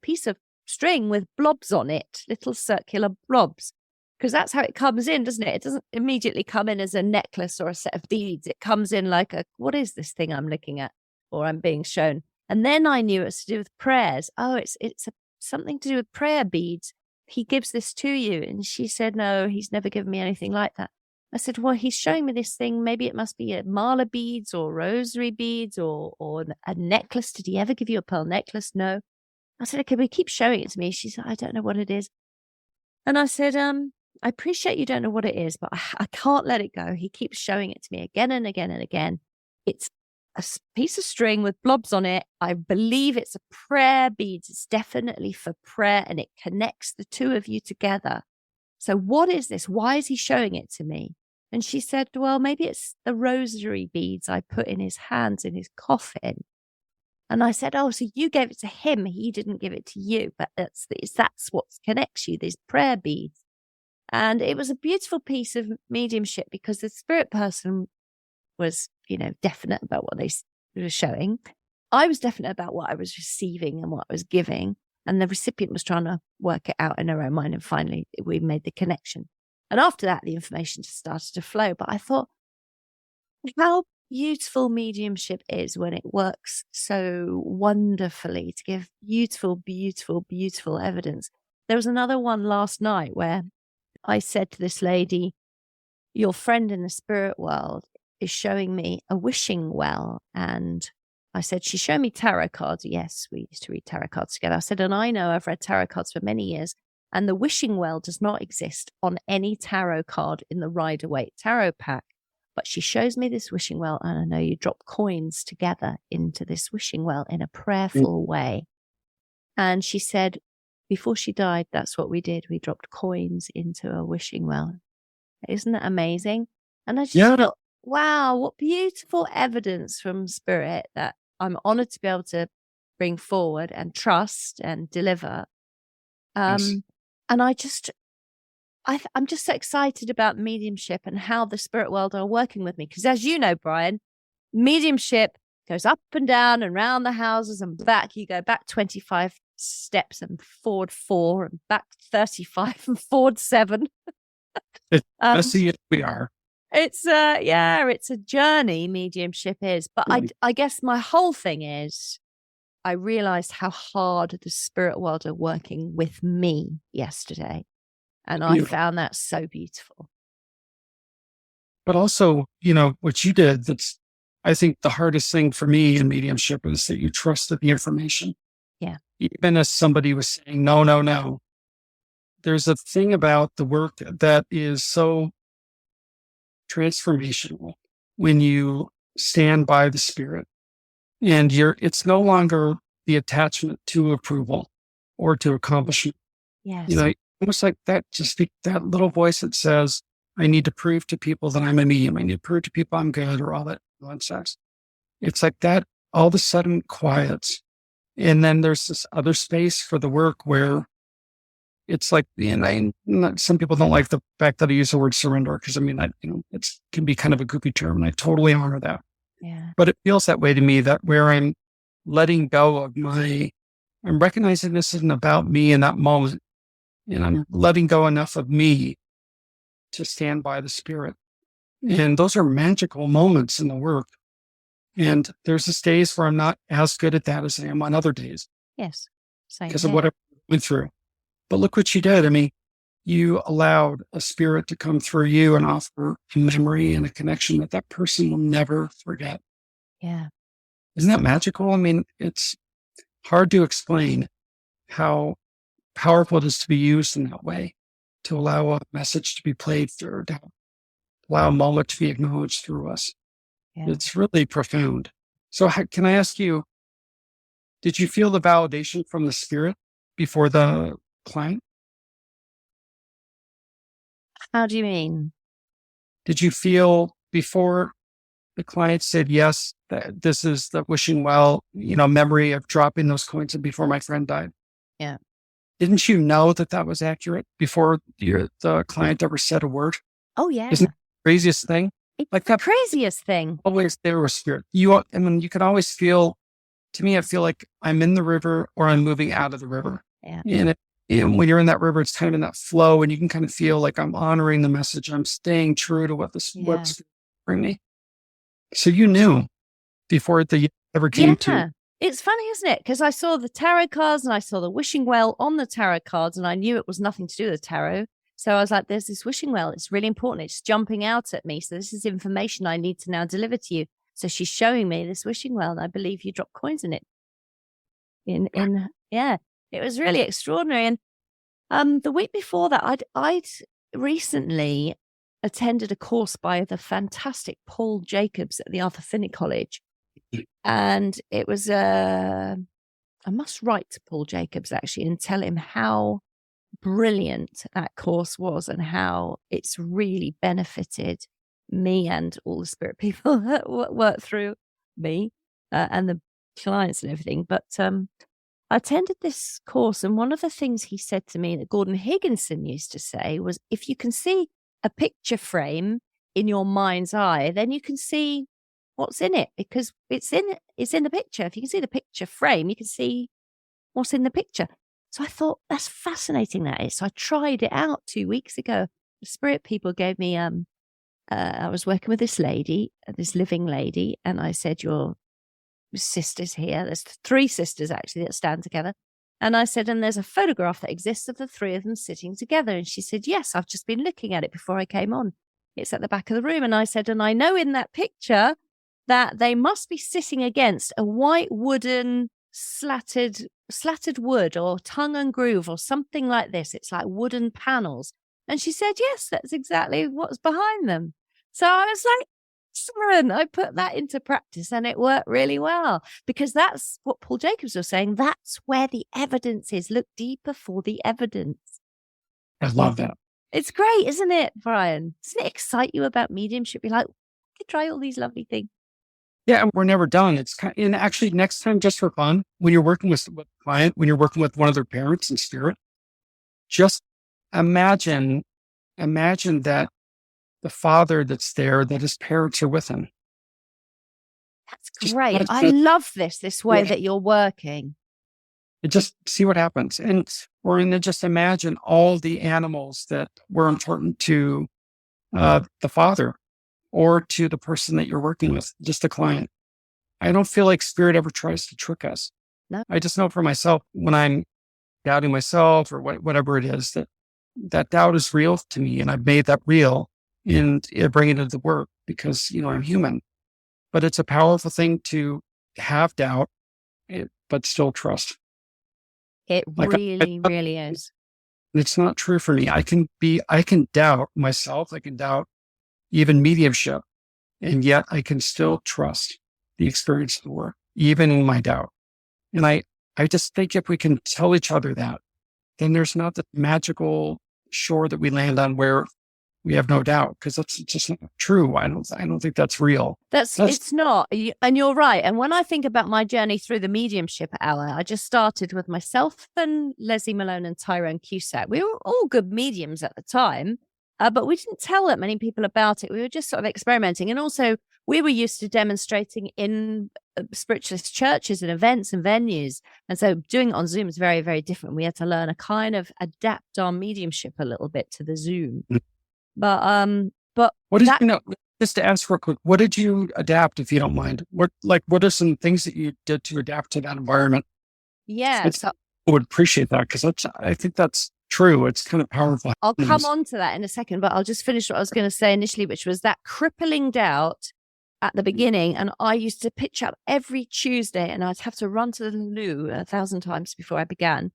piece of string with blobs on it, little circular blobs, because that's how it comes in, doesn't it? It doesn't immediately come in as a necklace or a set of beads. It comes in like what is this thing I'm looking at or I'm being shown? And then I knew it's to do with prayers. Oh, it's something to do with prayer beads. He gives this to you. And she said, no, he's never given me anything like that. I said, well, he's showing me this thing. Maybe it must be a mala beads or rosary beads or a necklace. Did he ever give you a pearl necklace? No. I said, okay, but he keeps showing it to me. She said, I don't know what it is. And I said, I appreciate you don't know what it is, but I can't let it go. He keeps showing it to me again and again and again. It's a piece of string with blobs on it. I believe it's a prayer beads. It's definitely for prayer, and it connects the two of you together. So what is this? Why is he showing it to me? And she said, well, maybe it's the rosary beads I put in his hands in his coffin. And I said, oh, so you gave it to him. He didn't give it to you, but that's what connects you, these prayer beads. And it was a beautiful piece of mediumship because the spirit person was, definite about what they were showing. I was definite about what I was receiving and what I was giving. And the recipient was trying to work it out in her own mind. And finally, we made the connection. And after that, the information just started to flow. But I thought, how beautiful mediumship is when it works so wonderfully to give beautiful, beautiful, beautiful evidence. There was another one last night where I said to this lady, your friend in the spirit world is showing me a wishing well. And I said, she showed me tarot cards. Yes, we used to read tarot cards together. I said, and I know I've read tarot cards for many years. And the wishing well does not exist on any tarot card in the Rider-Waite tarot pack. But she shows me this wishing well, and I know you drop coins together into this wishing well in a prayerful way. And she said, before she died, that's what we did. We dropped coins into a wishing well. Isn't that amazing? And I just thought, wow, what beautiful evidence from spirit that I'm honored to be able to bring forward and trust and deliver. Yes. And I'm just so excited about mediumship and how the spirit world are working with me. Because as you know, Brian, mediumship goes up and down and round the houses and back. You go back 25 steps and forward 4 and back 35 and forward 7. It's messy as we are. It's a journey, mediumship is. But I guess my whole thing is I realized how hard the spirit world are working with me yesterday. And I found that so beautiful. But also, what you did, that's, I think the hardest thing for me in mediumship is that you trusted the information. Yeah. Even as somebody was saying, no. There's a thing about the work that is so transformational when you stand by the spirit and it's no longer the attachment to approval or to accomplishment. Yes. Almost like that, just that little voice that says, I need to prove to people that I'm a medium. I need to prove to people I'm good or all that nonsense. It's like that all of a sudden quiets. And then there's this other space for the work where it's like, some people don't like the fact that I use the word surrender because it can be kind of a goofy term and I totally honor that. Yeah. But it feels that way to me, that where I'm letting go of I'm recognizing this isn't about me in that moment. And I'm letting go enough of me to stand by the spirit. And those are magical moments in the work. And there's just days where I'm not as good at that as I am on other days. Yes. Same because of what I went through. But look what you did. You allowed a spirit to come through you and offer a memory and a connection that person will never forget. Yeah. Isn't that magical? It's hard to explain how powerful it is to be used in that way, to allow a message to be played through, to allow a moment to be acknowledged through us. Yeah. It's really profound. So can I ask you, did you feel the validation from the spirit before the client? How do you mean? Did you feel before the client said, yes, this is the wishing well, memory of dropping those coins in before my friend died. Yeah. Didn't you know that was accurate before the client ever said a word? Oh, yeah. Isn't that the craziest thing? It's Like the that craziest thing. always there was spirit. You can always feel, to me, I feel like I'm in the river or I'm moving out of the river. Yeah. And when you're in that river, it's kind of in that flow, and you can kind of feel like I'm honoring the message. I'm staying true to what's bring me. So you knew before the ever came to. It's funny, isn't it? Because I saw the tarot cards and I saw the wishing well on the tarot cards, and I knew it was nothing to do with tarot. So I was like, there's this wishing well. It's really important. It's jumping out at me. So this is information I need to now deliver to you. So she's showing me this wishing well, and I believe you drop coins in it. It was really extraordinary. And the week before that, I'd recently attended a course by the fantastic Paul Jacobs at the Arthur Finney College. And it was I must write to Paul Jacobs actually and tell him how brilliant that course was and how it's really benefited me and all the spirit people that work through me and the clients and everything. But I attended this course, and one of the things he said to me that Gordon Higginson used to say was, if you can see a picture frame in your mind's eye, then you can see what's in it, because it's in the picture. If you can see the picture frame, you can see what's in the picture. So I thought, that's fascinating, that is. So I tried it out 2 weeks ago. The spirit people gave me, I was working with this lady, this living lady, and I said, your sisters here. There's 3 sisters actually that stand together. And I said, and there's a photograph that exists of the 3 of them sitting together. And she said, yes, I've just been looking at it before I came on. It's at the back of the room. And I said, and I know in that picture that they must be sitting against a white wooden slatted wood or tongue and groove or something like this. It's like wooden panels. And she said, yes, that's exactly what's behind them. So I was like, excellent. I put that into practice and it worked really well, because that's what Paul Jacobs was saying. That's where the evidence is. Look deeper for the evidence. I love that. It's great, isn't it, Brian? Doesn't it excite you about mediumship? You're like, I could try all these lovely things. Yeah, and we're never done. It's and actually next time, just for fun, when you're working with a client, when you're working with one of their parents in spirit, just imagine that the father that's there, that his parents are with him. That's great. I love this way that you're working. And just see what happens. And then just imagine all the animals that were important to the father or to the person that you're working with, just the client. I don't feel like spirit ever tries to trick us. No. I just know for myself, when I'm doubting myself or whatever it is, that doubt is real to me. And I've made that real and bring it into the work because, I'm human. But it's a powerful thing to have doubt, but still trust. It really is. It's not true for me. I can doubt myself. I can doubt even mediumship, and yet I can still trust the experience of the work, even in my doubt. And I just think if we can tell each other that, then there's not the magical shore that we land on where we have no doubt, because that's just not true. I don't think that's real. It's not. And you're right. And when I think about my journey through the mediumship hour, I just started with myself and Leslie Malone and Tyrone Cusack. We were all good mediums at the time, but we didn't tell that many people about it. We were just sort of experimenting. And also, we were used to demonstrating in spiritualist churches and events and venues. And so doing it on Zoom is very, very different. We had to learn a kind of adapt our mediumship a little bit to the Zoom. But what did just to ask real quick, what did you adapt, if you don't mind? What are some things that you did to adapt to that environment? Yeah. I would appreciate that, because I think that's true. It's kind of powerful. I'll come on to that in a second, but I'll just finish what I was going to say initially, which was that crippling doubt at the beginning. And I used to pitch up every Tuesday and I'd have to run to the loo 1,000 times before I began.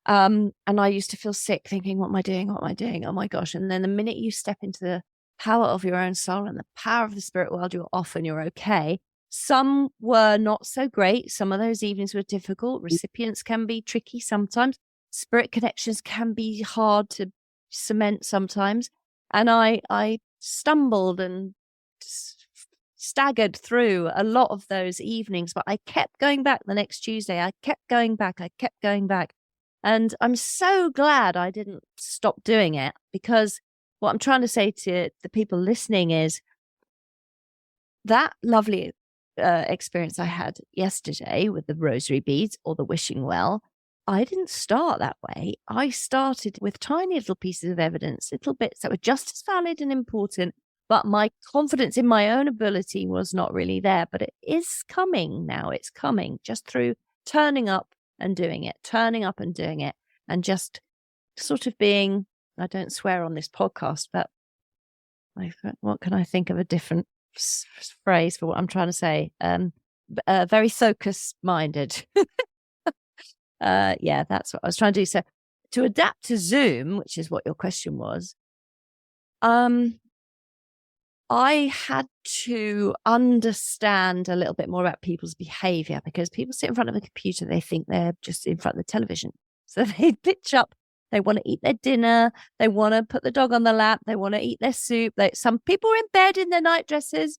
And I used to feel sick thinking, what am I doing? What am I doing? Oh my gosh. And then the minute you step into the power of your own soul and the power of the spirit world, you're off and you're okay. Some were not so great. Some of those evenings were difficult. Recipients can be tricky sometimes. Spirit connections can be hard to cement sometimes. And I stumbled and staggered through a lot of those evenings, but I kept going back the next Tuesday. I kept going back. And I'm so glad I didn't stop doing it, because what I'm trying to say to the people listening is that lovely experience I had yesterday with the rosary beads or the wishing well, I didn't start that way. I started with tiny little pieces of evidence, little bits that were just as valid and important, but my confidence in my own ability was not really there. But it is coming now. It's coming just through turning up and doing it, and just sort of being, I don't swear on this podcast, but what can I think of a different phrase for what I'm trying to say? Very focus-minded. Yeah, that's what I was trying to do. So to adapt to Zoom, which is what your question was, I had to understand a little bit more about people's behavior, because people sit in front of a computer, they think they're just in front of the television. So they pitch up, they want to eat their dinner, they want to put the dog on the lap, they want to eat their soup. Some people are in bed in their night dresses.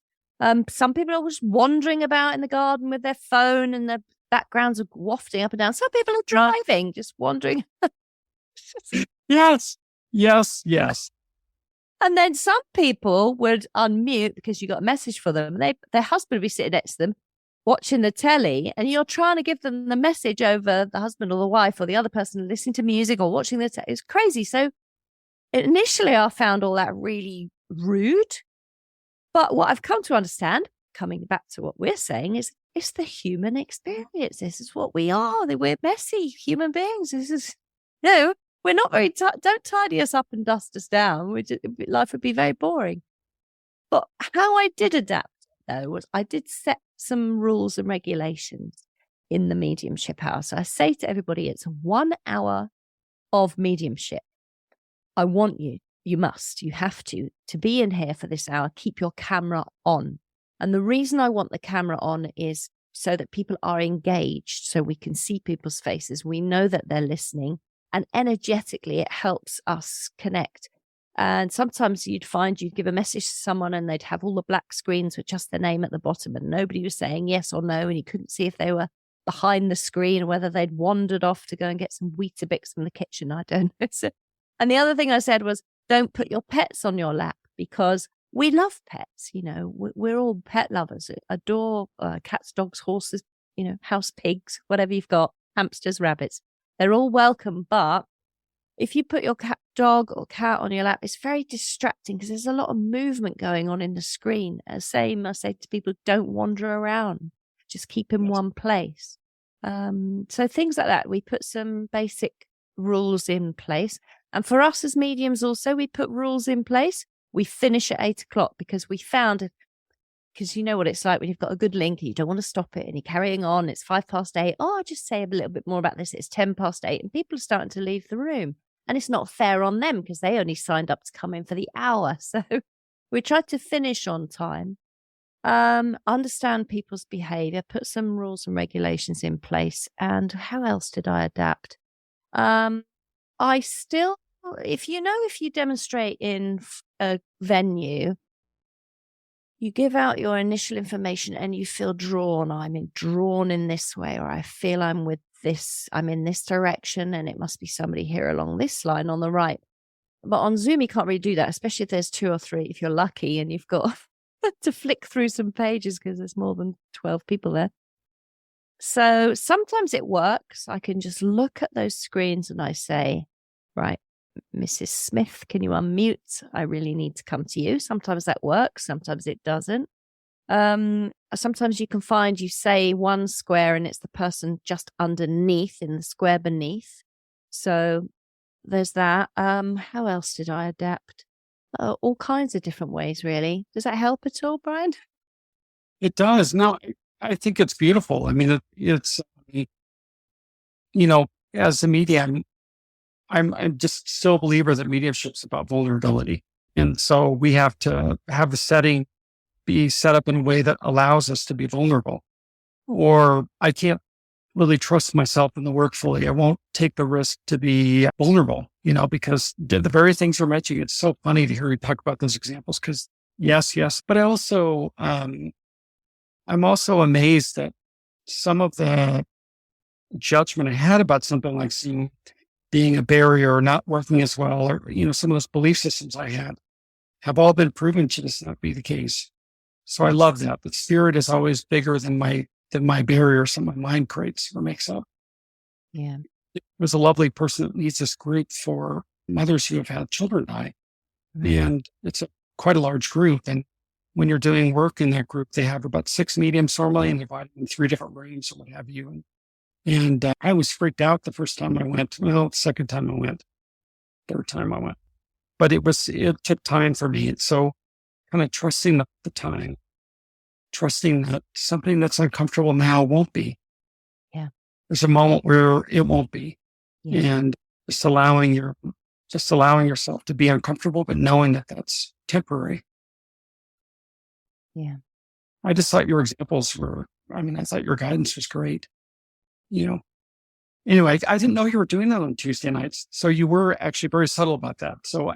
Some people are just wandering about in the garden with their phone and their backgrounds are wafting up and down. Some people are driving, just wandering. Yes. And then some people would unmute because you got a message for them. Their husband would be sitting next to them watching the telly, and you're trying to give them the message over the husband or the wife or the other person listening to music or watching the telly. It's crazy. So initially I found all that really rude. But what I've come to understand, coming back to what we're saying, is it's the human experience. This is what we are. We're messy human beings. This is, we're not very, don't tidy us up and dust us down. Life would be very boring. But how I did adapt, though, was I did set some rules and regulations in the mediumship house. I say to everybody, it's 1 hour of mediumship. I want you have to be in here for this hour. Keep your camera on. And the reason I want the camera on is so that people are engaged, so we can see people's faces. We know that they're listening. And energetically, it helps us connect. And sometimes you'd give a message to someone and they'd have all the black screens with just their name at the bottom and nobody was saying yes or no. And you couldn't see if they were behind the screen or whether they'd wandered off to go and get some Weetabix from the kitchen. I don't know. And the other thing I said was, don't put your pets on your lap, because we love pets. We're all pet lovers, adore cats, dogs, horses, house pigs, whatever you've got, hamsters, rabbits. They're all welcome, but if you put your dog or cat on your lap, it's very distracting because there's a lot of movement going on in the screen. Same, I say to people, don't wander around. Just keep in one place. So things like that. We put some basic rules in place. And for us as mediums also, we put rules in place. We finish at 8:00 because we found, because you know what it's like when you've got a good link and you don't want to stop it and you're carrying on. It's 8:05. Oh, I'll just say a little bit more about this. It's 8:10 and people are starting to leave the room. And it's not fair on them because they only signed up to come in for the hour. So we tried to finish on time, understand people's behavior, put some rules and regulations in place. And how else did I adapt? I still, if you demonstrate in a venue, you give out your initial information and you feel drawn. I'm drawn in this way, or I feel I'm in this direction and it must be somebody here along this line on the right. But on Zoom, you can't really do that, especially if there's 2 or 3, if you're lucky and you've got to flick through some pages because there's more than 12 people there. So sometimes it works. I can just look at those screens and I say, right, Mrs. Smith, can you unmute? I really need to come to you. Sometimes that works. Sometimes it doesn't. Sometimes you can find you say one square and it's the person just underneath in the square beneath. So there's that. How else did I adapt? All kinds of different ways, really. Does that help at all, Brian? It does. No, I think it's beautiful. I mean, it's, as a medium, I'm just still a believer that mediumship's about vulnerability. And so we have to have the setting be set up in a way that allows us to be vulnerable. Or I can't really trust myself in the work fully. I won't take the risk to be vulnerable, because the very things you're mentioning, it's so funny to hear you talk about those examples because Yes, yes. But I'm also amazed that some of the judgment I had about something like seeing being a barrier or not working as well, or, some of those belief systems I had have all been proven to just not be the case. So I love that. The spirit is always bigger than my barriers that my mind creates or makes up. Yeah. There's a lovely person that leads this group for mothers who have had children die. And it's quite a large group. And when you're doing work in that group, they have about 6 mediums normally and divided in 3 different rooms or what have you. And I was freaked out the first time I went. Well, second time I went, third time I went. But it took time for me. So kind of trusting the time, trusting that something that's uncomfortable now won't be. Yeah. There's a moment where it won't be. Yeah. And just allowing yourself to be uncomfortable, but knowing that that's temporary. Yeah. I just thought your examples I thought your guidance was great. Anyway, I didn't know you were doing that on Tuesday nights. So you were actually very subtle about that. So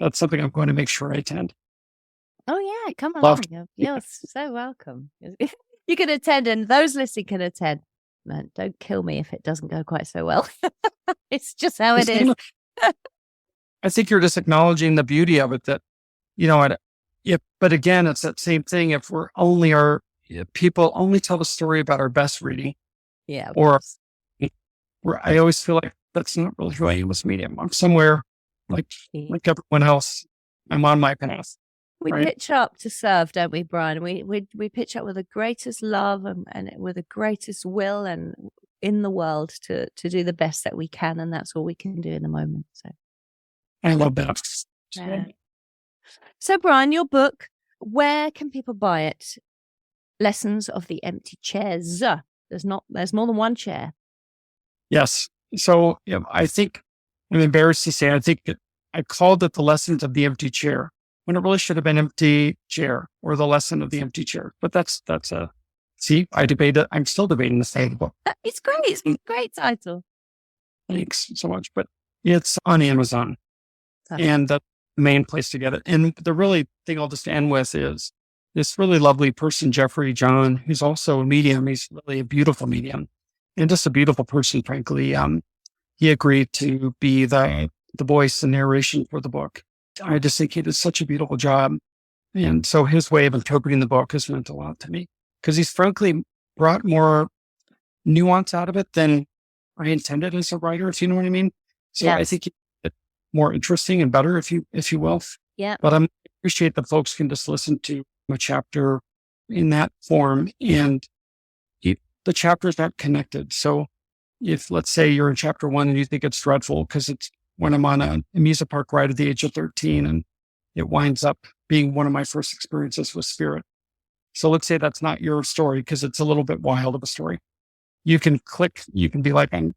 that's something I'm going to make sure I attend. Oh yeah, come Love along. You're so welcome. You can attend, and those listening can attend. Man, don't kill me if it doesn't go quite so well. It's just how it is. I think you're just acknowledging the beauty of it that, but again, it's that same thing. If people only tell the story about our best reading, Yeah. or where I always feel like that's not really who I am as a medium. I'm somewhere like everyone else. I'm on my path. We pitch up to serve, don't we, Brian? We pitch up with the greatest love and with the greatest will and in the world to do the best that we can, and that's all we can do in the moment. So I love that. Yeah. So, Brian, your book, where can people buy it? Lessons of the Empty Chairs. There's more than one chair. Yes. So I think I'm embarrassed to say I think I called it the Lessons of the Empty Chair when it really should have been Empty Chair or the Lesson of the Empty Chair. But I debate it. I'm still debating the same book. It's great. It's a great title. Thanks so much. But it's on Amazon. And that's the main place to get it. And the really thing I'll just end with is this really lovely person, Jeffrey John, who's also a medium. He's really a beautiful medium and just a beautiful person, frankly. He agreed to be the voice and narration for the book. I just think he did such a beautiful job. And so his way of interpreting the book has meant a lot to me because he's frankly brought more nuance out of it than I intended as a writer, if you know what I mean. So I think it's more interesting and better, if you will. Yeah. But I appreciate that folks can just listen to a chapter in that form, and the chapters not connected. So if, let's say, you're in chapter 1 and you think it's dreadful because it's when I'm on a amusement park ride at the age of 13 and it winds up being one of my first experiences with spirit. So let's say that's not your story because it's a little bit wild of a story. You can be like, I'm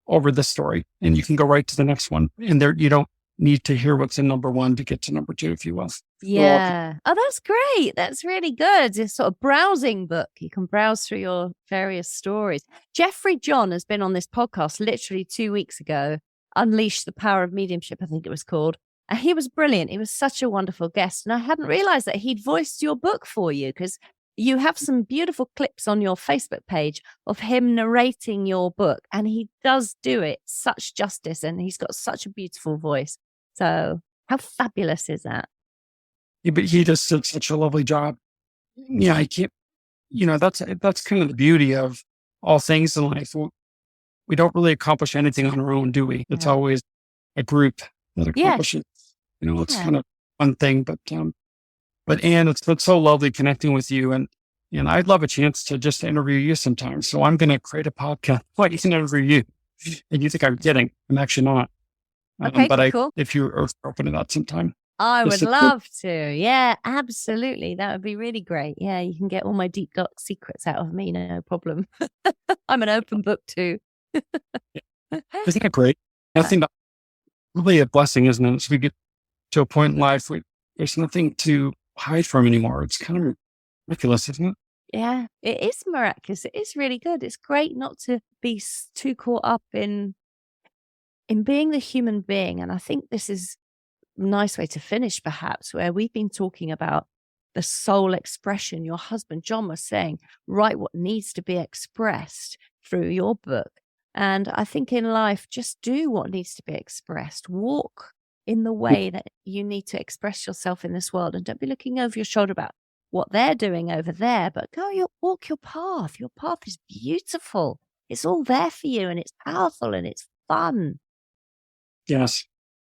over this story, and you can go right to the next one. And there, you don't need to hear what's in number 1 to get to number 2, if you will. Yeah. Oh, that's great. That's really good. It's sort of browsing book. You can browse through your various stories. Jeffrey John has been on this podcast literally 2 weeks ago. Unleash the Power of Mediumship, I think it was called. And he was brilliant. He was such a wonderful guest. And I hadn't realized that he'd voiced your book for you, because you have some beautiful clips on your Facebook page of him narrating your book. And he does do it such justice, and he's got such a beautiful voice. So how fabulous is that? Yeah, but he just did such a lovely job. Yeah, I can't, that's kind of the beauty of all things in life. We don't really accomplish anything on our own, do we? It's always a group that accomplishes. It's kind of one thing, but Anne, it's been so lovely connecting with you, and I'd love a chance to just interview you sometime. So I'm going to create a podcast where you can interview you, and you think I'm kidding. I'm actually not. Okay, but cool. If you're open to that sometime. I would love to. Yeah, absolutely. That would be really great. Yeah, you can get all my deep, dark secrets out of me. No problem. I'm an open book too. I think it's great. I think that's really a blessing, isn't it? As we get to a point in life where there's nothing to hide from anymore. It's kind of ridiculous, isn't it? Yeah, it is miraculous. It is really good. It's great not to be too caught up in being the human being. And I think this is nice way to finish, perhaps, where we've been talking about the soul expression. Your husband, John, was saying, write what needs to be expressed through your book. And I think in life, just do what needs to be expressed. Walk in the way that you need to express yourself in this world. And don't be looking over your shoulder about what they're doing over there, but walk your path. Your path is beautiful. It's all there for you, and it's powerful, and it's fun. Yes.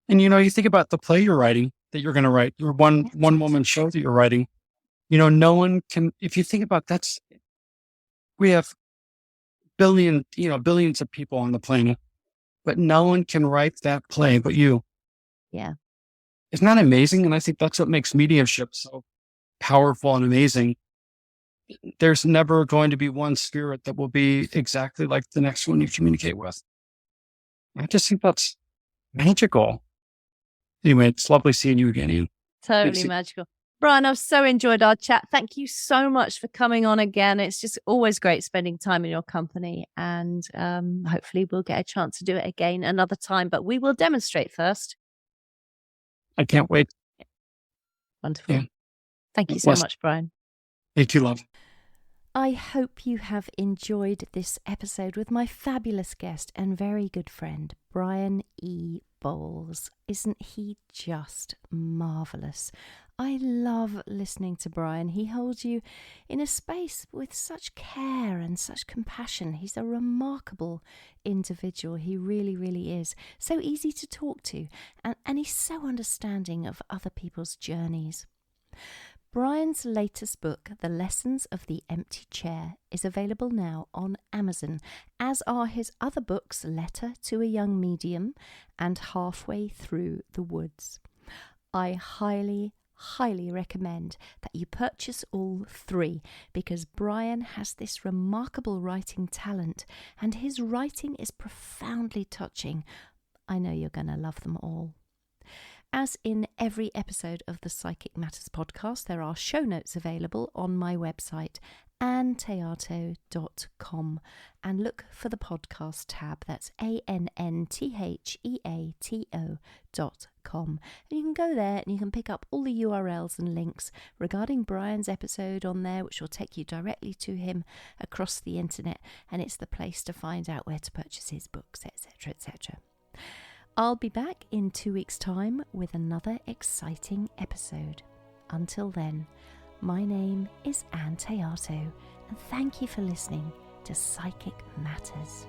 And, you think about the play you're writing, that you're going to write, your one woman show that you're writing, no one can, if you think about we have billions of people on the planet, but no one can write that play but you. Yeah. Isn't that amazing? And I think that's what makes mediumship so powerful and amazing. There's never going to be one spirit that will be exactly like the next one you communicate with. I just think that's magical. Anyway, it's lovely seeing you again, Ian. Totally magical. Brian, I've so enjoyed our chat. Thank you so much for coming on again. It's just always great spending time in your company, and hopefully we'll get a chance to do it again another time, but we will demonstrate first. I can't wait. Wonderful. Yeah. Thank you so much, Brian. Thank you, love. I hope you have enjoyed this episode with my fabulous guest and very good friend, Brian E. Bowles. Isn't he just marvellous? I love listening to Brian. He holds you in a space with such care and such compassion. He's a remarkable individual. He really, really is. So easy to talk to, and he's so understanding of other people's journeys. Brian's latest book, The Lessons of the Empty Chair, is available now on Amazon, as are his other books, Letter to a Young Medium and Halfway Through the Woods. I highly recommend that you purchase all three, because Brian has this remarkable writing talent, and his writing is profoundly touching. I know you're going to love them all. As in every episode of the Psychic Matters podcast, there are show notes available on my website, annetheato.com, and look for the podcast tab. That's ANNTHEATO.com. And you can go there and you can pick up all the URLs and links regarding Brian's episode on there, which will take you directly to him across the internet, and it's the place to find out where to purchase his books, etc., etc. I'll be back in 2 weeks' time with another exciting episode. Until then, my name is Anne Theato, and thank you for listening to Psychic Matters.